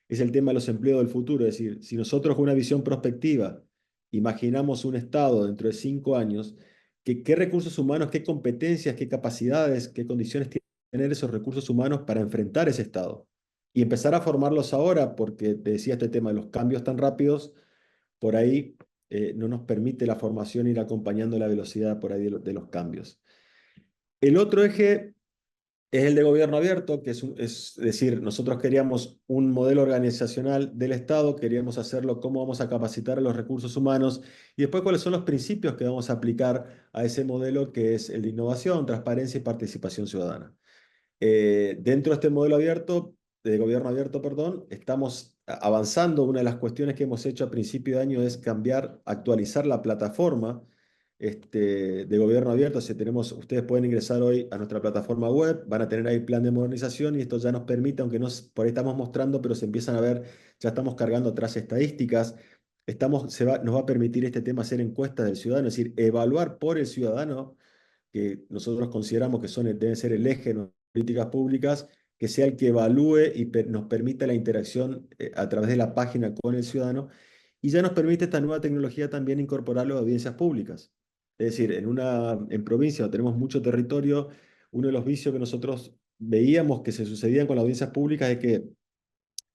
es el tema de los empleos del futuro. Es decir, si nosotros con una visión prospectiva imaginamos un Estado dentro de 5 años, ¿qué recursos humanos, qué competencias, qué capacidades, qué condiciones tienen que tener esos recursos humanos para enfrentar ese Estado? Y empezar a formarlos ahora, porque te decía este tema de los cambios tan rápidos, por ahí no nos permite la formación ir acompañando la velocidad por ahí de los cambios. El otro eje es el de gobierno abierto, que es decir, nosotros queríamos un modelo organizacional del Estado, queríamos hacerlo, cómo vamos a capacitar a los recursos humanos, y después cuáles son los principios que vamos a aplicar a ese modelo, que es el de innovación, transparencia y participación ciudadana. Dentro de este modelo abierto, de gobierno abierto, perdón, estamos avanzando. Una de las cuestiones que hemos hecho a principio de año es cambiar, actualizar la plataforma de gobierno abierto. Si ustedes pueden ingresar hoy a nuestra plataforma web, van a tener ahí plan de modernización, y esto ya nos permite, aunque por ahí estamos mostrando, pero se empiezan a ver, ya estamos cargando atrás estadísticas. Nos va a permitir este tema hacer encuestas del ciudadano, es decir, evaluar por el ciudadano, que nosotros consideramos que deben ser el eje de políticas públicas, que sea el que evalúe y nos permita la interacción a través de la página con el ciudadano. Y ya nos permite esta nueva tecnología también incorporarlo a audiencias públicas. Es decir, en provincia donde tenemos mucho territorio, uno de los vicios que nosotros veíamos que se sucedían con las audiencias públicas es que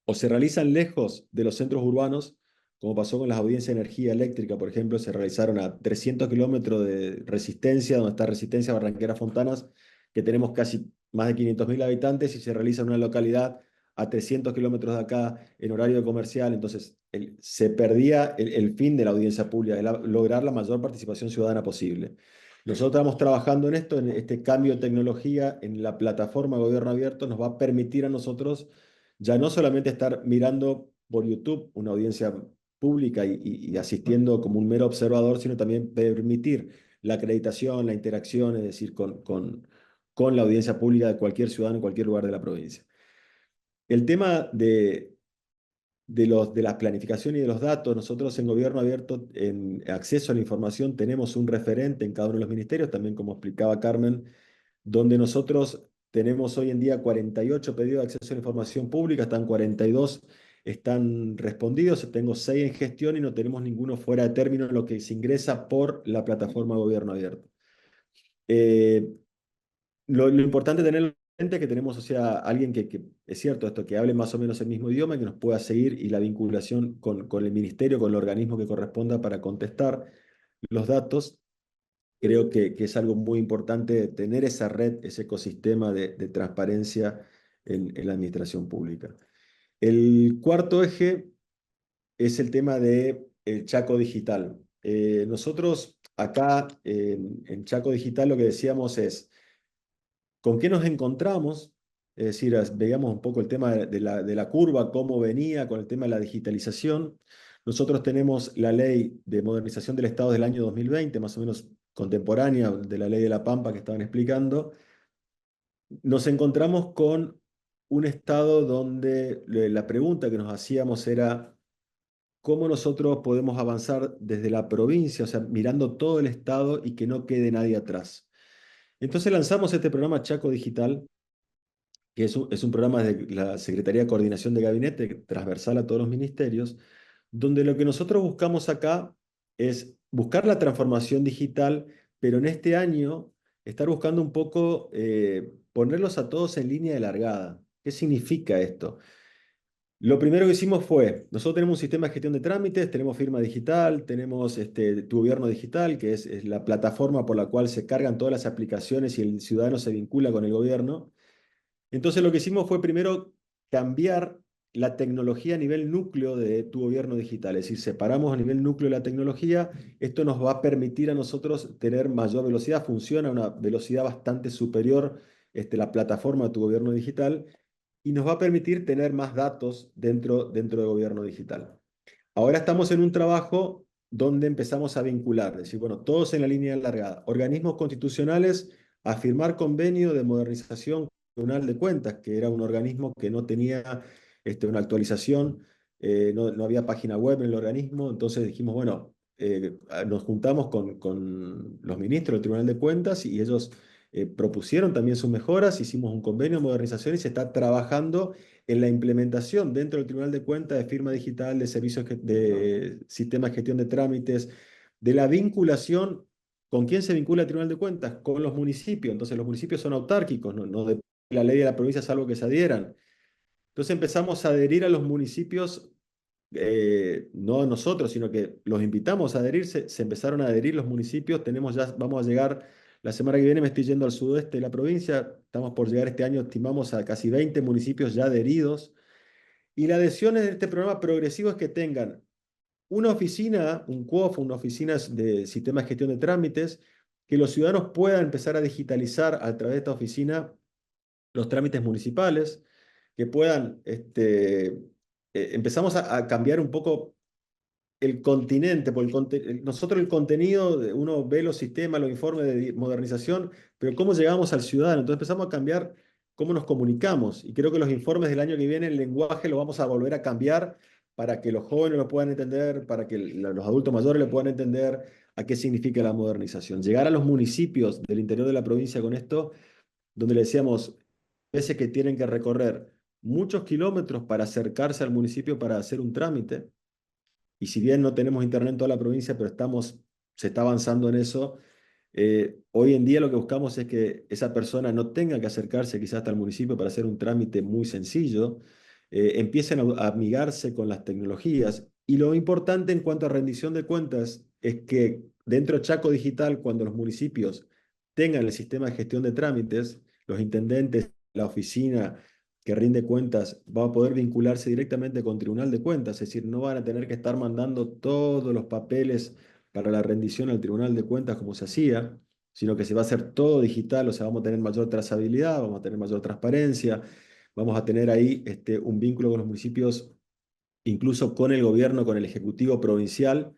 o se realizan lejos de los centros urbanos, como pasó con las audiencias de energía eléctrica, por ejemplo, se realizaron a 300 kilómetros de Resistencia, donde está Resistencia, Barranquera, Fontanas, que tenemos casi más de 500.000 habitantes, y se realiza en una localidad a 300 kilómetros de acá en horario comercial. Entonces, se perdía el fin de la audiencia pública, de lograr la mayor participación ciudadana posible. Nosotros estamos trabajando en esto, en este cambio de tecnología, en la plataforma de gobierno abierto, nos va a permitir a nosotros ya no solamente estar mirando por YouTube una audiencia pública y asistiendo como un mero observador, sino también permitir la acreditación, la interacción, es decir, con la audiencia pública de cualquier ciudadano en cualquier lugar de la provincia. El tema de la planificación y de los datos, nosotros en Gobierno Abierto, en acceso a la información, tenemos un referente en cada uno de los ministerios, también como explicaba Carmen, donde nosotros tenemos hoy en día 48 pedidos de acceso a la información pública, están 42, están respondidos, tengo 6 en gestión y no tenemos ninguno fuera de término en lo que se ingresa por la plataforma Gobierno Abierto. Lo importante es tener en mente que tenemos, o sea, alguien que es cierto esto, que hable más o menos el mismo idioma, que nos pueda seguir, y la vinculación con el ministerio, con el organismo que corresponda para contestar los datos. Creo que es algo muy importante tener esa red, ese ecosistema de transparencia en la administración pública. El cuarto eje es el tema del Chaco Digital. Nosotros acá en Chaco Digital lo que decíamos es, ¿con qué nos encontramos? Es decir, veíamos un poco el tema de la curva, cómo venía con el tema de la digitalización. Nosotros tenemos la ley de modernización del Estado del año 2020, más o menos contemporánea de la ley de la Pampa que estaban explicando. Nos encontramos con un Estado donde la pregunta que nos hacíamos era cómo nosotros podemos avanzar desde la provincia, o sea, mirando todo el Estado y que no quede nadie atrás. Entonces lanzamos este programa Chaco Digital, que es un programa de la Secretaría de Coordinación de Gabinete transversal a todos los ministerios, donde lo que nosotros buscamos acá es buscar la transformación digital, pero en este año estar buscando un poco ponerlos a todos en línea de largada. ¿Qué significa esto? Lo primero que hicimos fue, nosotros tenemos un sistema de gestión de trámites, tenemos firma digital, tenemos Tu Gobierno Digital, que es la plataforma por la cual se cargan todas las aplicaciones y el ciudadano se vincula con el gobierno. Entonces lo que hicimos fue primero cambiar la tecnología a nivel núcleo de Tu Gobierno Digital, es decir, separamos a nivel núcleo la tecnología. Esto nos va a permitir a nosotros tener mayor velocidad, funciona a una velocidad bastante superior la plataforma de Tu Gobierno Digital, y nos va a permitir tener más datos dentro de Gobierno Digital. Ahora estamos en un trabajo donde empezamos a vincular, es decir, bueno, todos en la línea largada, organismos constitucionales a firmar convenio de modernización Tribunal de Cuentas, que era un organismo que no tenía una actualización, no había página web en el organismo. Entonces dijimos, bueno, nos juntamos con los ministros del Tribunal de Cuentas y ellos propusieron también sus mejoras, hicimos un convenio de modernización y se está trabajando en la implementación dentro del Tribunal de Cuentas de firma digital, de servicios de sistema de gestión de trámites, de la vinculación. ¿Con quién se vincula el Tribunal de Cuentas? Con los municipios. Entonces los municipios son autárquicos, no depende de la ley de la provincia salvo que se adhieran. Entonces empezamos a adherir a los municipios, no nosotros, sino que los invitamos a adherirse. Se empezaron a adherir los municipios. Vamos a llegar, la semana que viene me estoy yendo al sudeste de la provincia. Estamos por llegar este año, estimamos, a casi 20 municipios ya adheridos. Y la adhesión de este programa progresivo es que tengan una oficina, un CUOF, una oficina de sistema de gestión de trámites, que los ciudadanos puedan empezar a digitalizar a través de esta oficina los trámites municipales, que puedan, empezamos a cambiar un poco el continente, porque nosotros el contenido, uno ve los sistemas, los informes de modernización, pero cómo llegamos al ciudadano. Entonces empezamos a cambiar cómo nos comunicamos, y creo que los informes del año que viene, el lenguaje lo vamos a volver a cambiar para que los jóvenes lo puedan entender, para que los adultos mayores lo puedan entender a qué significa la modernización. Llegar a los municipios del interior de la provincia con esto, donde le decíamos, veces que tienen que recorrer muchos kilómetros para acercarse al municipio para hacer un trámite, y si bien no tenemos internet en toda la provincia, pero se está avanzando en eso. Hoy en día lo que buscamos es que esa persona no tenga que acercarse quizás hasta el municipio para hacer un trámite muy sencillo, empiecen a amigarse con las tecnologías. Y lo importante en cuanto a rendición de cuentas es que dentro de Chaco Digital, cuando los municipios tengan el sistema de gestión de trámites, los intendentes, la oficina que rinde cuentas va a poder vincularse directamente con Tribunal de Cuentas, es decir, no van a tener que estar mandando todos los papeles para la rendición al Tribunal de Cuentas como se hacía, sino que se va a hacer todo digital, o sea, vamos a tener mayor trazabilidad, vamos a tener mayor transparencia, vamos a tener ahí un vínculo con los municipios, incluso con el gobierno, con el ejecutivo provincial.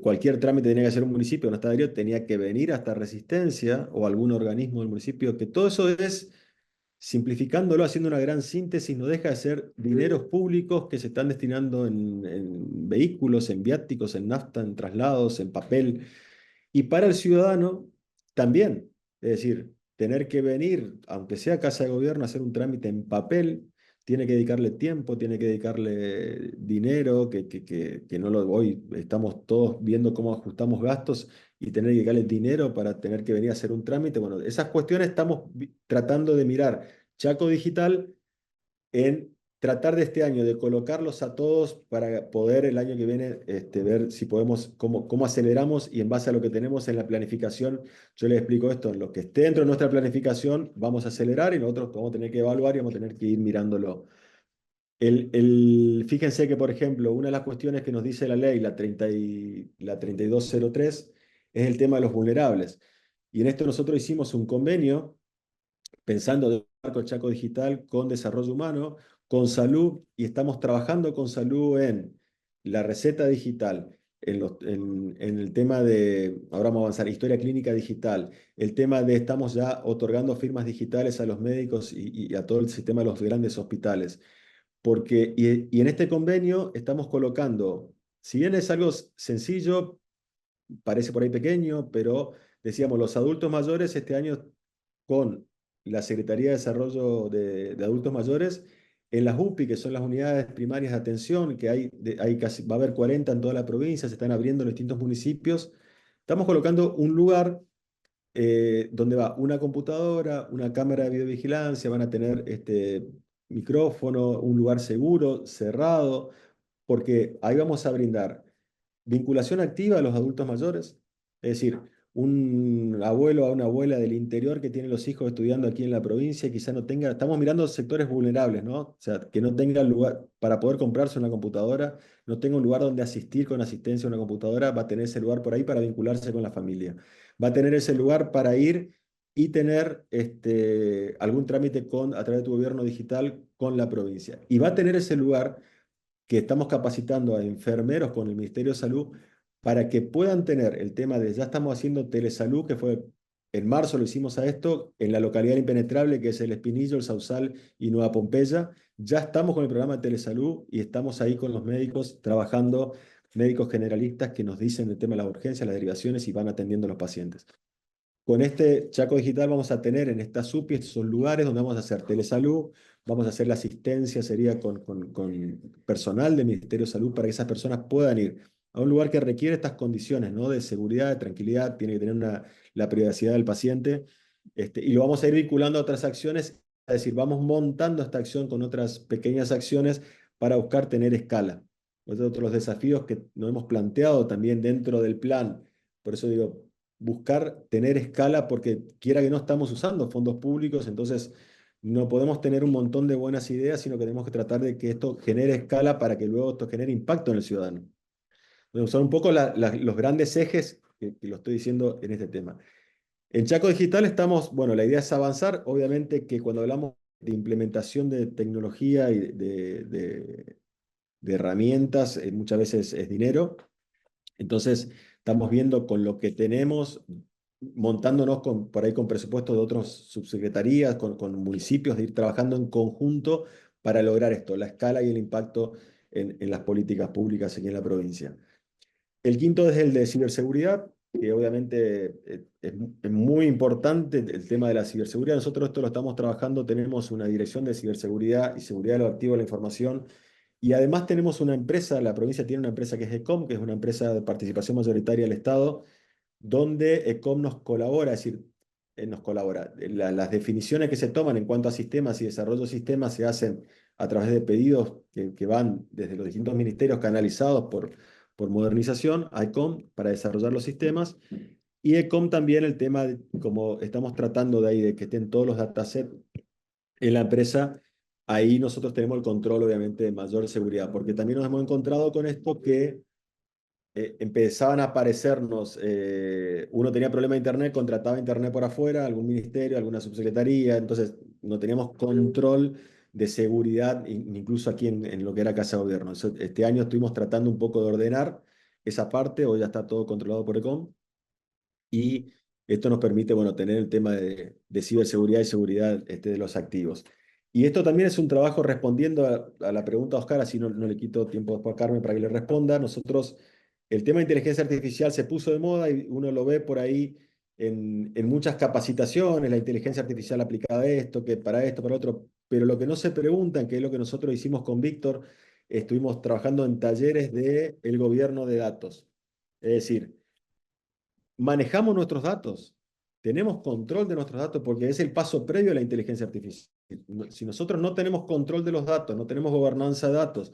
Cualquier trámite tenía que hacer un municipio, no estaba adherido, tenía que venir hasta Resistencia o algún organismo del municipio, que todo eso es, simplificándolo, haciendo una gran síntesis, no deja de ser dineros públicos que se están destinando en vehículos, en viáticos, en nafta, en traslados, en papel. Y para el ciudadano también, es decir, tener que venir, aunque sea casa de gobierno, a hacer un trámite en papel, tiene que dedicarle tiempo, tiene que dedicarle dinero, que no lo, hoy estamos todos viendo cómo ajustamos gastos y tener que dedicarle dinero para tener que venir a hacer un trámite. Bueno, esas cuestiones estamos tratando de mirar Chaco Digital en tratar de este año de colocarlos a todos para poder el año que viene ver si podemos, cómo aceleramos, y en base a lo que tenemos en la planificación, yo les explico esto, en lo que esté dentro de nuestra planificación vamos a acelerar y nosotros vamos a tener que evaluar y vamos a tener que ir mirándolo. Fíjense que, por ejemplo, una de las cuestiones que nos dice la ley, la 3203, es el tema de los vulnerables. Y en esto nosotros hicimos un convenio pensando de marco Chaco Digital con desarrollo humano, con salud, y estamos trabajando con salud en la receta digital, en el tema de, ahora vamos a avanzar, historia clínica digital, el tema de estamos ya otorgando firmas digitales a los médicos y a todo el sistema de los grandes hospitales. Y en este convenio estamos colocando, si bien es algo sencillo, parece por ahí pequeño, pero decíamos, los adultos mayores este año con la Secretaría de Desarrollo de Adultos Mayores en las UPI, que son las unidades primarias de atención, que hay casi, va a haber 40 en toda la provincia, se están abriendo en distintos municipios. Estamos colocando un lugar donde va una computadora, una cámara de videovigilancia, van a tener micrófono, un lugar seguro, cerrado, porque ahí vamos a brindar vinculación activa a los adultos mayores, es decir, un abuelo o una abuela del interior que tiene los hijos estudiando aquí en la provincia, quizá no tenga, estamos mirando sectores vulnerables, ¿no? O sea, que no tenga lugar para poder comprarse una computadora, no tenga un lugar donde asistir con asistencia a una computadora, va a tener ese lugar por ahí para vincularse con la familia. Va a tener ese lugar para ir y tener algún trámite a través de tu gobierno digital con la provincia. Y va a tener ese lugar que estamos capacitando a enfermeros con el Ministerio de Salud para que puedan tener el tema de, ya estamos haciendo telesalud, que fue en marzo lo hicimos a esto, en la localidad impenetrable, que es el Espinillo, el Sausal y Nueva Pompeya. Ya estamos con el programa de telesalud y estamos ahí con los médicos trabajando, médicos generalistas que nos dicen el tema de las urgencias, las derivaciones y van atendiendo a los pacientes. Con este Chaco Digital vamos a tener en estas UPI, estos son lugares donde vamos a hacer telesalud, vamos a hacer la asistencia, sería con personal del Ministerio de Salud para que esas personas puedan ir a un lugar que requiere estas condiciones, ¿no? De seguridad, de tranquilidad, tiene que tener la privacidad del paciente, y lo vamos a ir vinculando a otras acciones, es decir, vamos montando esta acción con otras pequeñas acciones para buscar tener escala. Otro de los desafíos que nos hemos planteado también dentro del plan, por eso digo, buscar tener escala, porque quiera que no estamos usando fondos públicos, entonces no podemos tener un montón de buenas ideas, sino que tenemos que tratar de que esto genere escala para que luego esto genere impacto en el ciudadano. Entonces, son un poco los grandes ejes que lo estoy diciendo en este tema. En Chaco Digital estamos, bueno, la idea es avanzar, obviamente que cuando hablamos de implementación de tecnología y de herramientas, muchas veces es dinero. Entonces, estamos viendo con lo que tenemos, montándonos por ahí con presupuestos de otras subsecretarías, con municipios, de ir trabajando en conjunto para lograr esto, la escala y el impacto en las políticas públicas aquí en la provincia. El quinto es el de ciberseguridad, que obviamente es muy importante el tema de la ciberseguridad. Nosotros esto lo estamos trabajando, tenemos una dirección de ciberseguridad y seguridad de los activos de la información. Y además tenemos una empresa, la provincia tiene una empresa que es ECOM, que es una empresa de participación mayoritaria del Estado, donde ECOM nos colabora, es decir, nos colabora. Las definiciones que se toman en cuanto a sistemas y desarrollo de sistemas se hacen a través de pedidos que van desde los distintos ministerios canalizados por modernización, a ECOM, para desarrollar los sistemas. Y ECOM también el tema, como estamos tratando de ahí, de que estén todos los datasets en la empresa, ahí nosotros tenemos el control, obviamente, de mayor seguridad, porque también nos hemos encontrado con esto que empezaban a aparecernos, uno tenía problema de internet, contrataba internet por afuera, algún ministerio, alguna subsecretaría, entonces no teníamos control de seguridad, incluso aquí en lo que era Casa de Gobierno. Este año estuvimos tratando un poco de ordenar esa parte, hoy ya está todo controlado por ECOM, y esto nos permite, bueno, tener el tema de ciberseguridad y seguridad de los activos. Y esto también es un trabajo respondiendo a la pregunta de Oscar, así no le quito tiempo después a Carmen para que le responda. Nosotros, el tema de inteligencia artificial se puso de moda y uno lo ve por ahí en muchas capacitaciones, la inteligencia artificial aplicada a esto, que para esto, para otro, pero lo que no se preguntan, que es lo que nosotros hicimos con Víctor, estuvimos trabajando en talleres del gobierno de datos. Es decir, manejamos nuestros datos, tenemos control de nuestros datos porque es el paso previo a la inteligencia artificial. Si nosotros no tenemos control de los datos, no tenemos gobernanza de datos,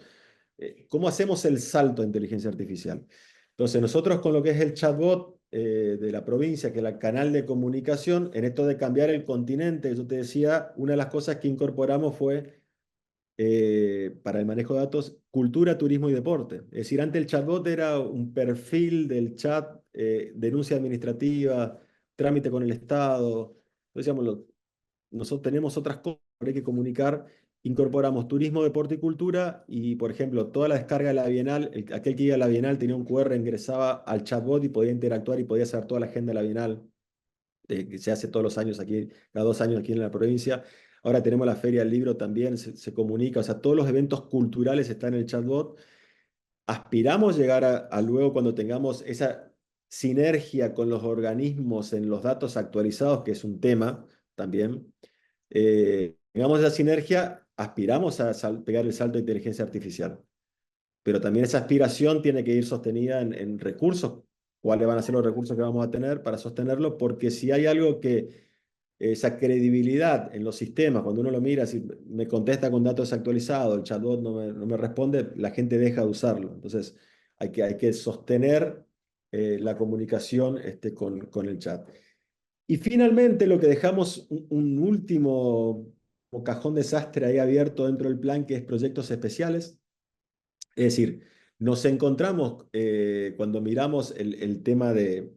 ¿cómo hacemos el salto a inteligencia artificial? Entonces, nosotros con lo que es el chatbot de la provincia, que es el canal de comunicación, en esto de cambiar el continente, yo te decía, una de las cosas que incorporamos fue para el manejo de datos, cultura, turismo y deporte. Es decir, antes el chatbot era un perfil del chat, denuncia administrativa, trámite con el Estado. Decíamos, nosotros tenemos otras cosas que hay que comunicar. Incorporamos turismo, deporte y cultura y, por ejemplo, toda la descarga de la Bienal, aquel que iba a la Bienal tenía un QR, ingresaba al chatbot y podía interactuar y podía hacer toda la agenda de la Bienal, que se hace todos los años aquí, cada 2 años aquí en la provincia. Ahora tenemos la Feria del Libro también, se comunica, o sea, todos los eventos culturales están en el chatbot. Aspiramos llegar a luego cuando tengamos esa sinergia con los organismos en los datos actualizados, que es un tema también. Tengamos esa sinergia, aspiramos a pegar el salto de inteligencia artificial. Pero también esa aspiración tiene que ir sostenida en recursos. ¿Cuáles van a ser los recursos que vamos a tener para sostenerlo? Porque si hay algo que esa credibilidad en los sistemas, cuando uno lo mira, si me contesta con datos actualizados, el chatbot no me responde, la gente deja de usarlo. Entonces, hay que sostener la comunicación con el chat. Y finalmente, lo que dejamos un último cajón desastre ahí abierto dentro del plan, que es proyectos especiales. Es decir, nos encontramos cuando miramos el tema de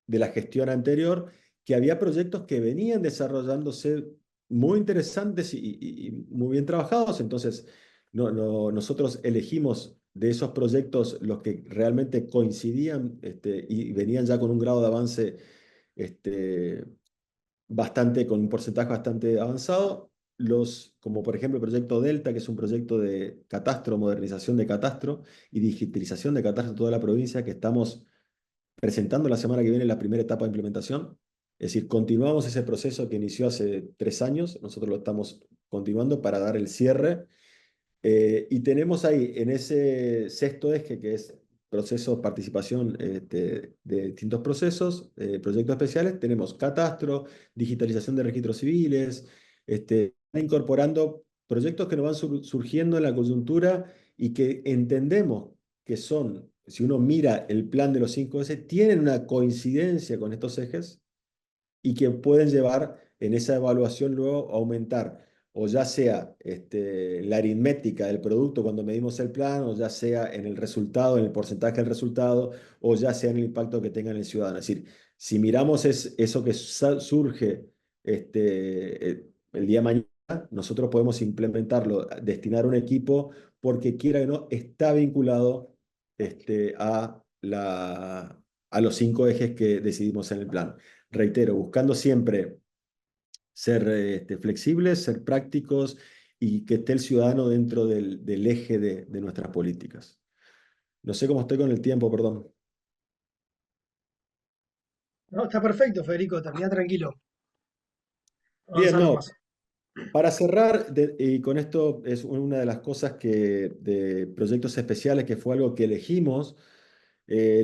la gestión anterior, que había proyectos que venían desarrollándose muy interesantes y muy bien trabajados. Entonces, nosotros elegimos de esos proyectos los que realmente coincidían y venían ya con un grado de avance este, bastante, con un porcentaje bastante avanzado. Como por ejemplo el proyecto Delta, que es un proyecto de catastro, modernización de catastro y digitalización de catastro de toda la provincia, que estamos presentando la semana que viene la primera etapa de implementación. Es decir, continuamos ese proceso que inició hace 3 años, nosotros lo estamos continuando para dar el cierre. Y tenemos ahí en ese sexto eje, que es proceso, participación de distintos procesos, proyectos especiales, tenemos catastro, digitalización de registros civiles, incorporando proyectos que nos van surgiendo en la coyuntura y que entendemos que son, si uno mira el plan de los 5 S, tienen una coincidencia con estos ejes y que pueden llevar en esa evaluación luego a aumentar, o ya sea la aritmética del producto cuando medimos el plan, o ya sea en el resultado, en el porcentaje del resultado, o ya sea en el impacto que tenga en el ciudadano. Es decir, si miramos eso que surge el día de mañana, nosotros podemos implementarlo, destinar un equipo, porque quiera o no, está vinculado a los 5 ejes que decidimos en el plan. Reitero, buscando siempre ser flexibles, ser prácticos y que esté el ciudadano dentro del eje de nuestras políticas. No sé cómo estoy con el tiempo, perdón. No, está perfecto, Federico, termina tranquilo. Bien, Avanza no. nomás. Para cerrar, y con esto es una de las cosas de proyectos especiales, que fue algo que elegimos.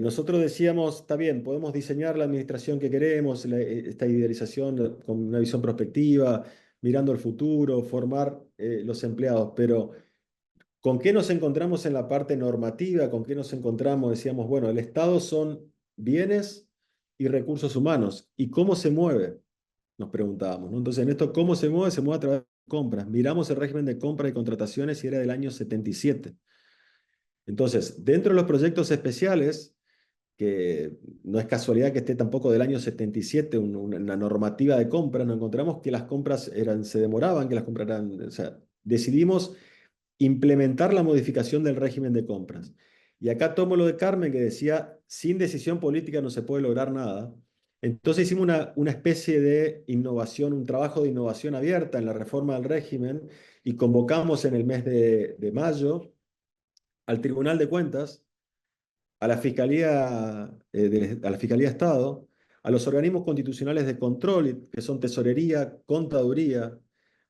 Nosotros decíamos, está bien, podemos diseñar la administración que queremos, esta idealización con una visión prospectiva, mirando el futuro, formar los empleados, pero ¿con qué nos encontramos en la parte normativa? ¿Con qué nos encontramos? Decíamos, bueno, el Estado son bienes y recursos humanos. ¿Y cómo se mueve? Nos preguntábamos, ¿no? Entonces, en esto, ¿cómo se mueve? Se mueve a través de compras. Miramos el régimen de compra y contrataciones y era del año 77. Entonces, dentro de los proyectos especiales, que no es casualidad que esté tampoco del año 77, una normativa de compra, nos encontramos que las compras se demoraban, que las compras eran, o sea, decidimos implementar la modificación del régimen de compras. Y acá tomo lo de Carmen que decía, sin decisión política no se puede lograr nada. Entonces hicimos una especie de innovación, un trabajo de innovación abierta en la reforma del régimen y convocamos en el mes de mayo al Tribunal de Cuentas, a la Fiscalía, a la Fiscalía de Estado, a los organismos constitucionales de control, que son Tesorería, Contaduría.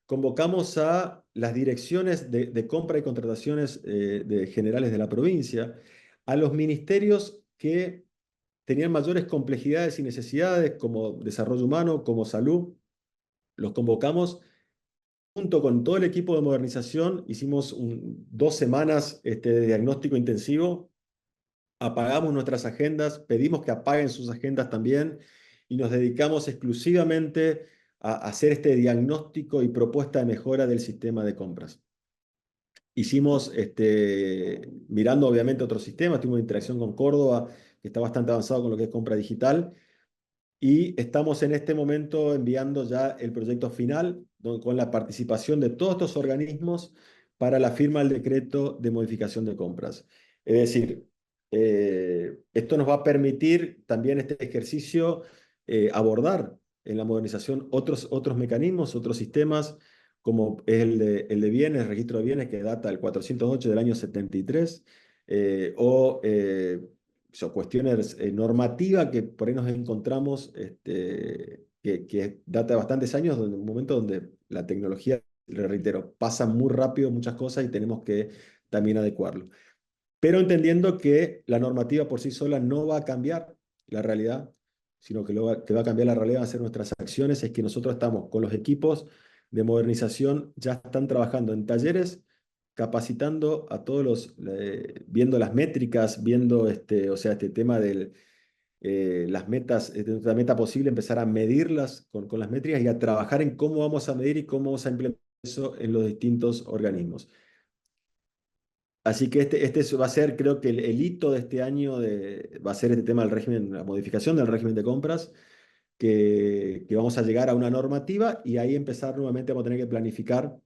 Convocamos a las direcciones de compra y contrataciones generales de la provincia, a los ministerios que tenían mayores complejidades y necesidades, como desarrollo humano, como salud. Los convocamos junto con todo el equipo de modernización, hicimos 2 semanas de diagnóstico intensivo, apagamos nuestras agendas, pedimos que apaguen sus agendas también y nos dedicamos exclusivamente a hacer este diagnóstico y propuesta de mejora del sistema de compras. Hicimos, mirando obviamente otros sistemas, tuvimos interacción con Córdoba, que está bastante avanzado con lo que es compra digital, y estamos en este momento enviando ya el proyecto final con la participación de todos estos organismos para la firma del decreto de modificación de compras. Es decir, esto nos va a permitir también este ejercicio abordar en la modernización otros mecanismos, otros sistemas, como es el de bienes, el registro de bienes que data del 408 del año 73, o cuestiones normativas que por ahí nos encontramos, que data de bastantes años, en un momento donde la tecnología, le reitero, pasa muy rápido muchas cosas y tenemos que también adecuarlo. Pero entendiendo que la normativa por sí sola no va a cambiar la realidad, sino que lo que va a cambiar la realidad van a ser nuestras acciones, es que nosotros estamos con los equipos de modernización, ya están trabajando en talleres, capacitando a todos viendo las métricas, viendo o sea, este tema de las metas, la meta posible, empezar a medirlas con las métricas y a trabajar en cómo vamos a medir y cómo vamos a implementar eso en los distintos organismos. Así que este va a ser, creo que el hito de este año va a ser este tema del régimen, la modificación del régimen de compras, que vamos a llegar a una normativa y ahí empezar nuevamente vamos a tener que planificar,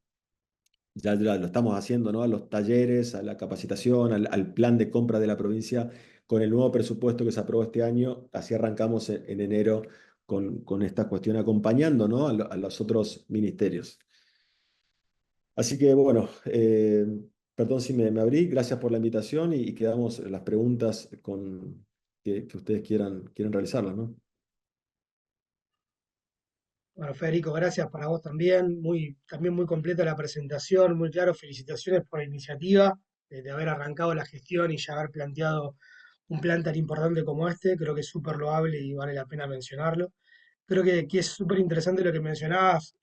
ya lo estamos haciendo, ¿no? A los talleres, a la capacitación, al plan de compra de la provincia, con el nuevo presupuesto que se aprobó este año, así arrancamos en enero con esta cuestión acompañando, ¿no? A los otros ministerios. Así que bueno, perdón si me abrí, gracias por la invitación y quedamos las preguntas que ustedes quieran realizarlas, ¿no? Bueno, Federico, gracias para vos también. También muy completa la presentación, muy claro. Felicitaciones por la iniciativa de haber arrancado la gestión y ya haber planteado un plan tan importante como este. Creo que es súper loable y vale la pena mencionarlo. Creo que es súper interesante lo que mencionabas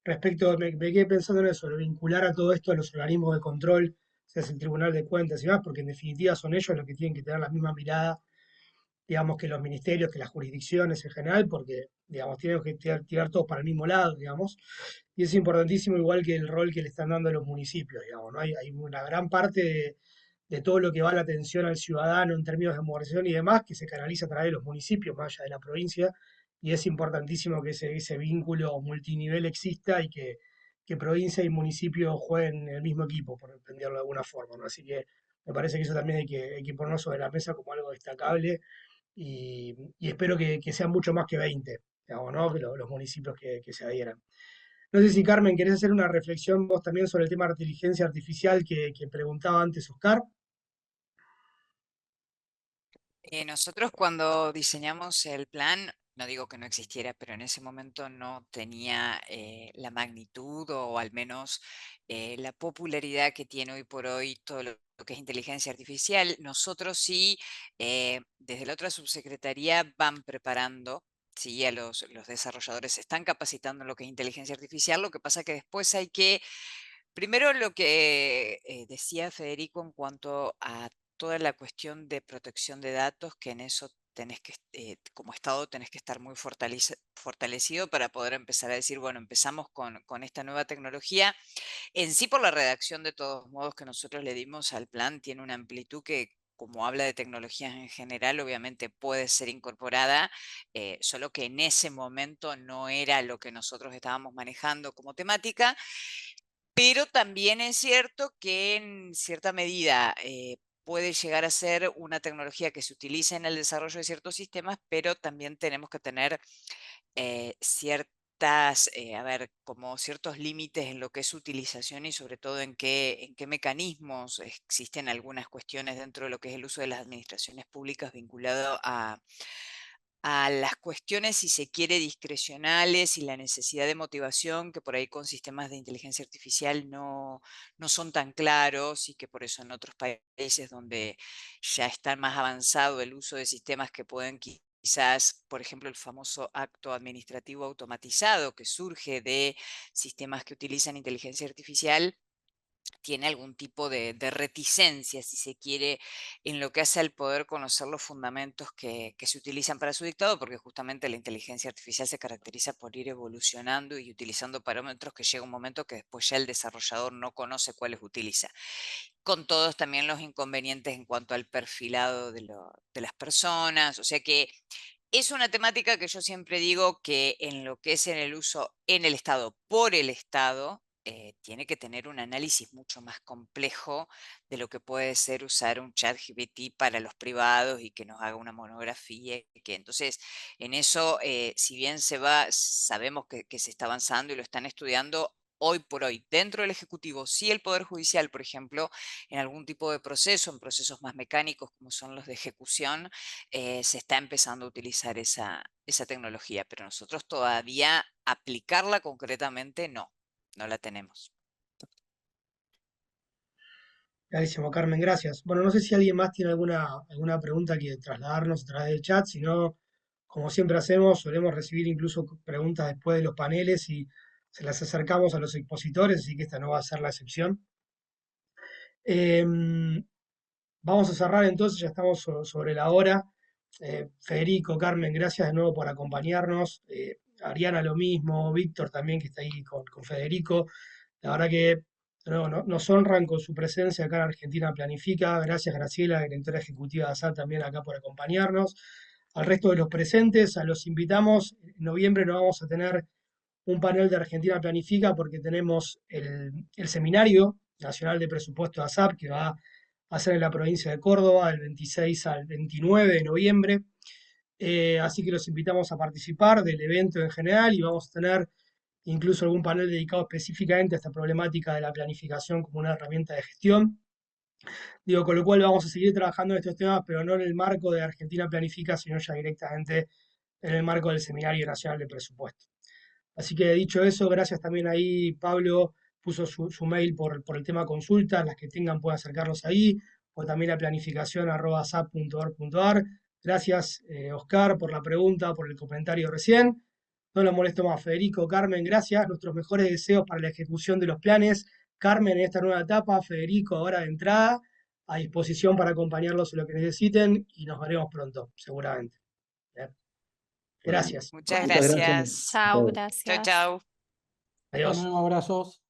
respecto, me quedé pensando en eso, lo vincular a todo esto a los organismos de control, sea el Tribunal de Cuentas y más, porque en definitiva son ellos los que tienen que tener la misma mirada, digamos, que los ministerios, que las jurisdicciones en general, porque, digamos, tienen que tirar todos para el mismo lado, digamos, y es importantísimo igual que el rol que le están dando a los municipios, digamos, ¿no? Hay una gran parte de todo lo que va a la atención al ciudadano en términos de modernización y demás, que se canaliza a través de los municipios, más allá de la provincia, y es importantísimo que ese vínculo multinivel exista y que provincia y municipio jueguen en el mismo equipo, por entenderlo de alguna forma, ¿no? Así que me parece que eso también hay que ponerlo sobre la mesa como algo destacable y espero que sean mucho más que 20, digamos, ¿no? Que los municipios que se adhieran. No sé si, Carmen, querés hacer una reflexión vos también sobre el tema de inteligencia artificial que preguntaba antes Oscar. Nosotros cuando diseñamos el plan, no digo que no existiera, pero en ese momento no tenía la magnitud o al menos la popularidad que tiene hoy por hoy todo lo que es inteligencia artificial. Nosotros sí, desde la otra subsecretaría van preparando sí, a los desarrolladores se están capacitando en lo que es inteligencia artificial, lo que pasa que después hay que, primero lo que decía Federico en cuanto a toda la cuestión de protección de datos, que en eso tenés que, como Estado, tenés que estar muy fortalecido para poder empezar a decir, bueno, empezamos con esta nueva tecnología. En sí, por la redacción, de todos modos, que nosotros le dimos al plan, tiene una amplitud que, como habla de tecnologías en general, obviamente puede ser incorporada, solo que en ese momento no era lo que nosotros estábamos manejando como temática, pero también es cierto que en cierta medida puede llegar a ser una tecnología que se utilice en el desarrollo de ciertos sistemas, pero también tenemos que tener ciertas, a ver, como ciertos límites en lo que es su utilización y sobre todo en qué mecanismos existen algunas cuestiones dentro de lo que es el uso de las administraciones públicas vinculado a las cuestiones, si se quiere, discrecionales y la necesidad de motivación, que por ahí con sistemas de inteligencia artificial no son tan claros y que por eso en otros países donde ya está más avanzado el uso de sistemas que pueden quizás, por ejemplo, el famoso acto administrativo automatizado que surge de sistemas que utilizan inteligencia artificial, tiene algún tipo de reticencia, si se quiere, en lo que hace al poder conocer los fundamentos que se utilizan para su dictado, porque justamente la inteligencia artificial se caracteriza por ir evolucionando y utilizando parámetros que llega un momento que después ya el desarrollador no conoce cuáles utiliza, con todos también los inconvenientes en cuanto al perfilado de las personas, o sea que es una temática que yo siempre digo que en lo que es en el uso en el Estado, por el Estado, tiene que tener un análisis mucho más complejo de lo que puede ser usar un chat GPT para los privados y que nos haga una monografía. Que entonces, en eso, si bien sabemos que se está avanzando y lo están estudiando, hoy por hoy, dentro del Ejecutivo, sí el Poder Judicial, por ejemplo, en algún tipo de proceso, en procesos más mecánicos como son los de ejecución, se está empezando a utilizar esa tecnología, pero nosotros todavía aplicarla concretamente no la tenemos. Clarísimo, Carmen, gracias. Bueno, no sé si alguien más tiene alguna pregunta que trasladarnos a través del chat, si no, como siempre hacemos, solemos recibir incluso preguntas después de los paneles y se las acercamos a los expositores, así que esta no va a ser la excepción. Em, Vamos a cerrar entonces, ya estamos sobre la hora. Federico, Carmen, gracias de nuevo por acompañarnos. Ariana lo mismo, Víctor también que está ahí con Federico. La verdad que de nuevo, nos honran con su presencia acá en Argentina Planifica. Gracias Graciela, directora ejecutiva de ASAP, también acá por acompañarnos. Al resto de los presentes, a los invitamos. En noviembre nos vamos a tener un panel de Argentina Planifica porque tenemos el Seminario Nacional de Presupuesto de ASAP que va a ser en la provincia de Córdoba del 26 al 29 de noviembre. Así que los invitamos a participar del evento en general y vamos a tener incluso algún panel dedicado específicamente a esta problemática de la planificación como una herramienta de gestión. Digo, con lo cual vamos a seguir trabajando en estos temas, pero no en el marco de Argentina Planifica, sino ya directamente en el marco del Seminario Nacional de Presupuesto. Así que dicho eso, gracias también ahí, Pablo puso su mail por el tema consultas, las que tengan pueden acercarlos ahí, o también a planificación@sap.org.ar. Gracias, Oscar, por la pregunta, por el comentario recién. No los molesto más, Federico, Carmen, gracias. Nuestros mejores deseos para la ejecución de los planes. Carmen, en esta nueva etapa, Federico, ahora de entrada, a disposición para acompañarlos en lo que necesiten y nos veremos pronto, seguramente. Bien. Bueno, Gracias. Muchas muchas gracias gracias. a Chao, todos. Chau, gracias. chau. Adiós. Bueno, abrazos.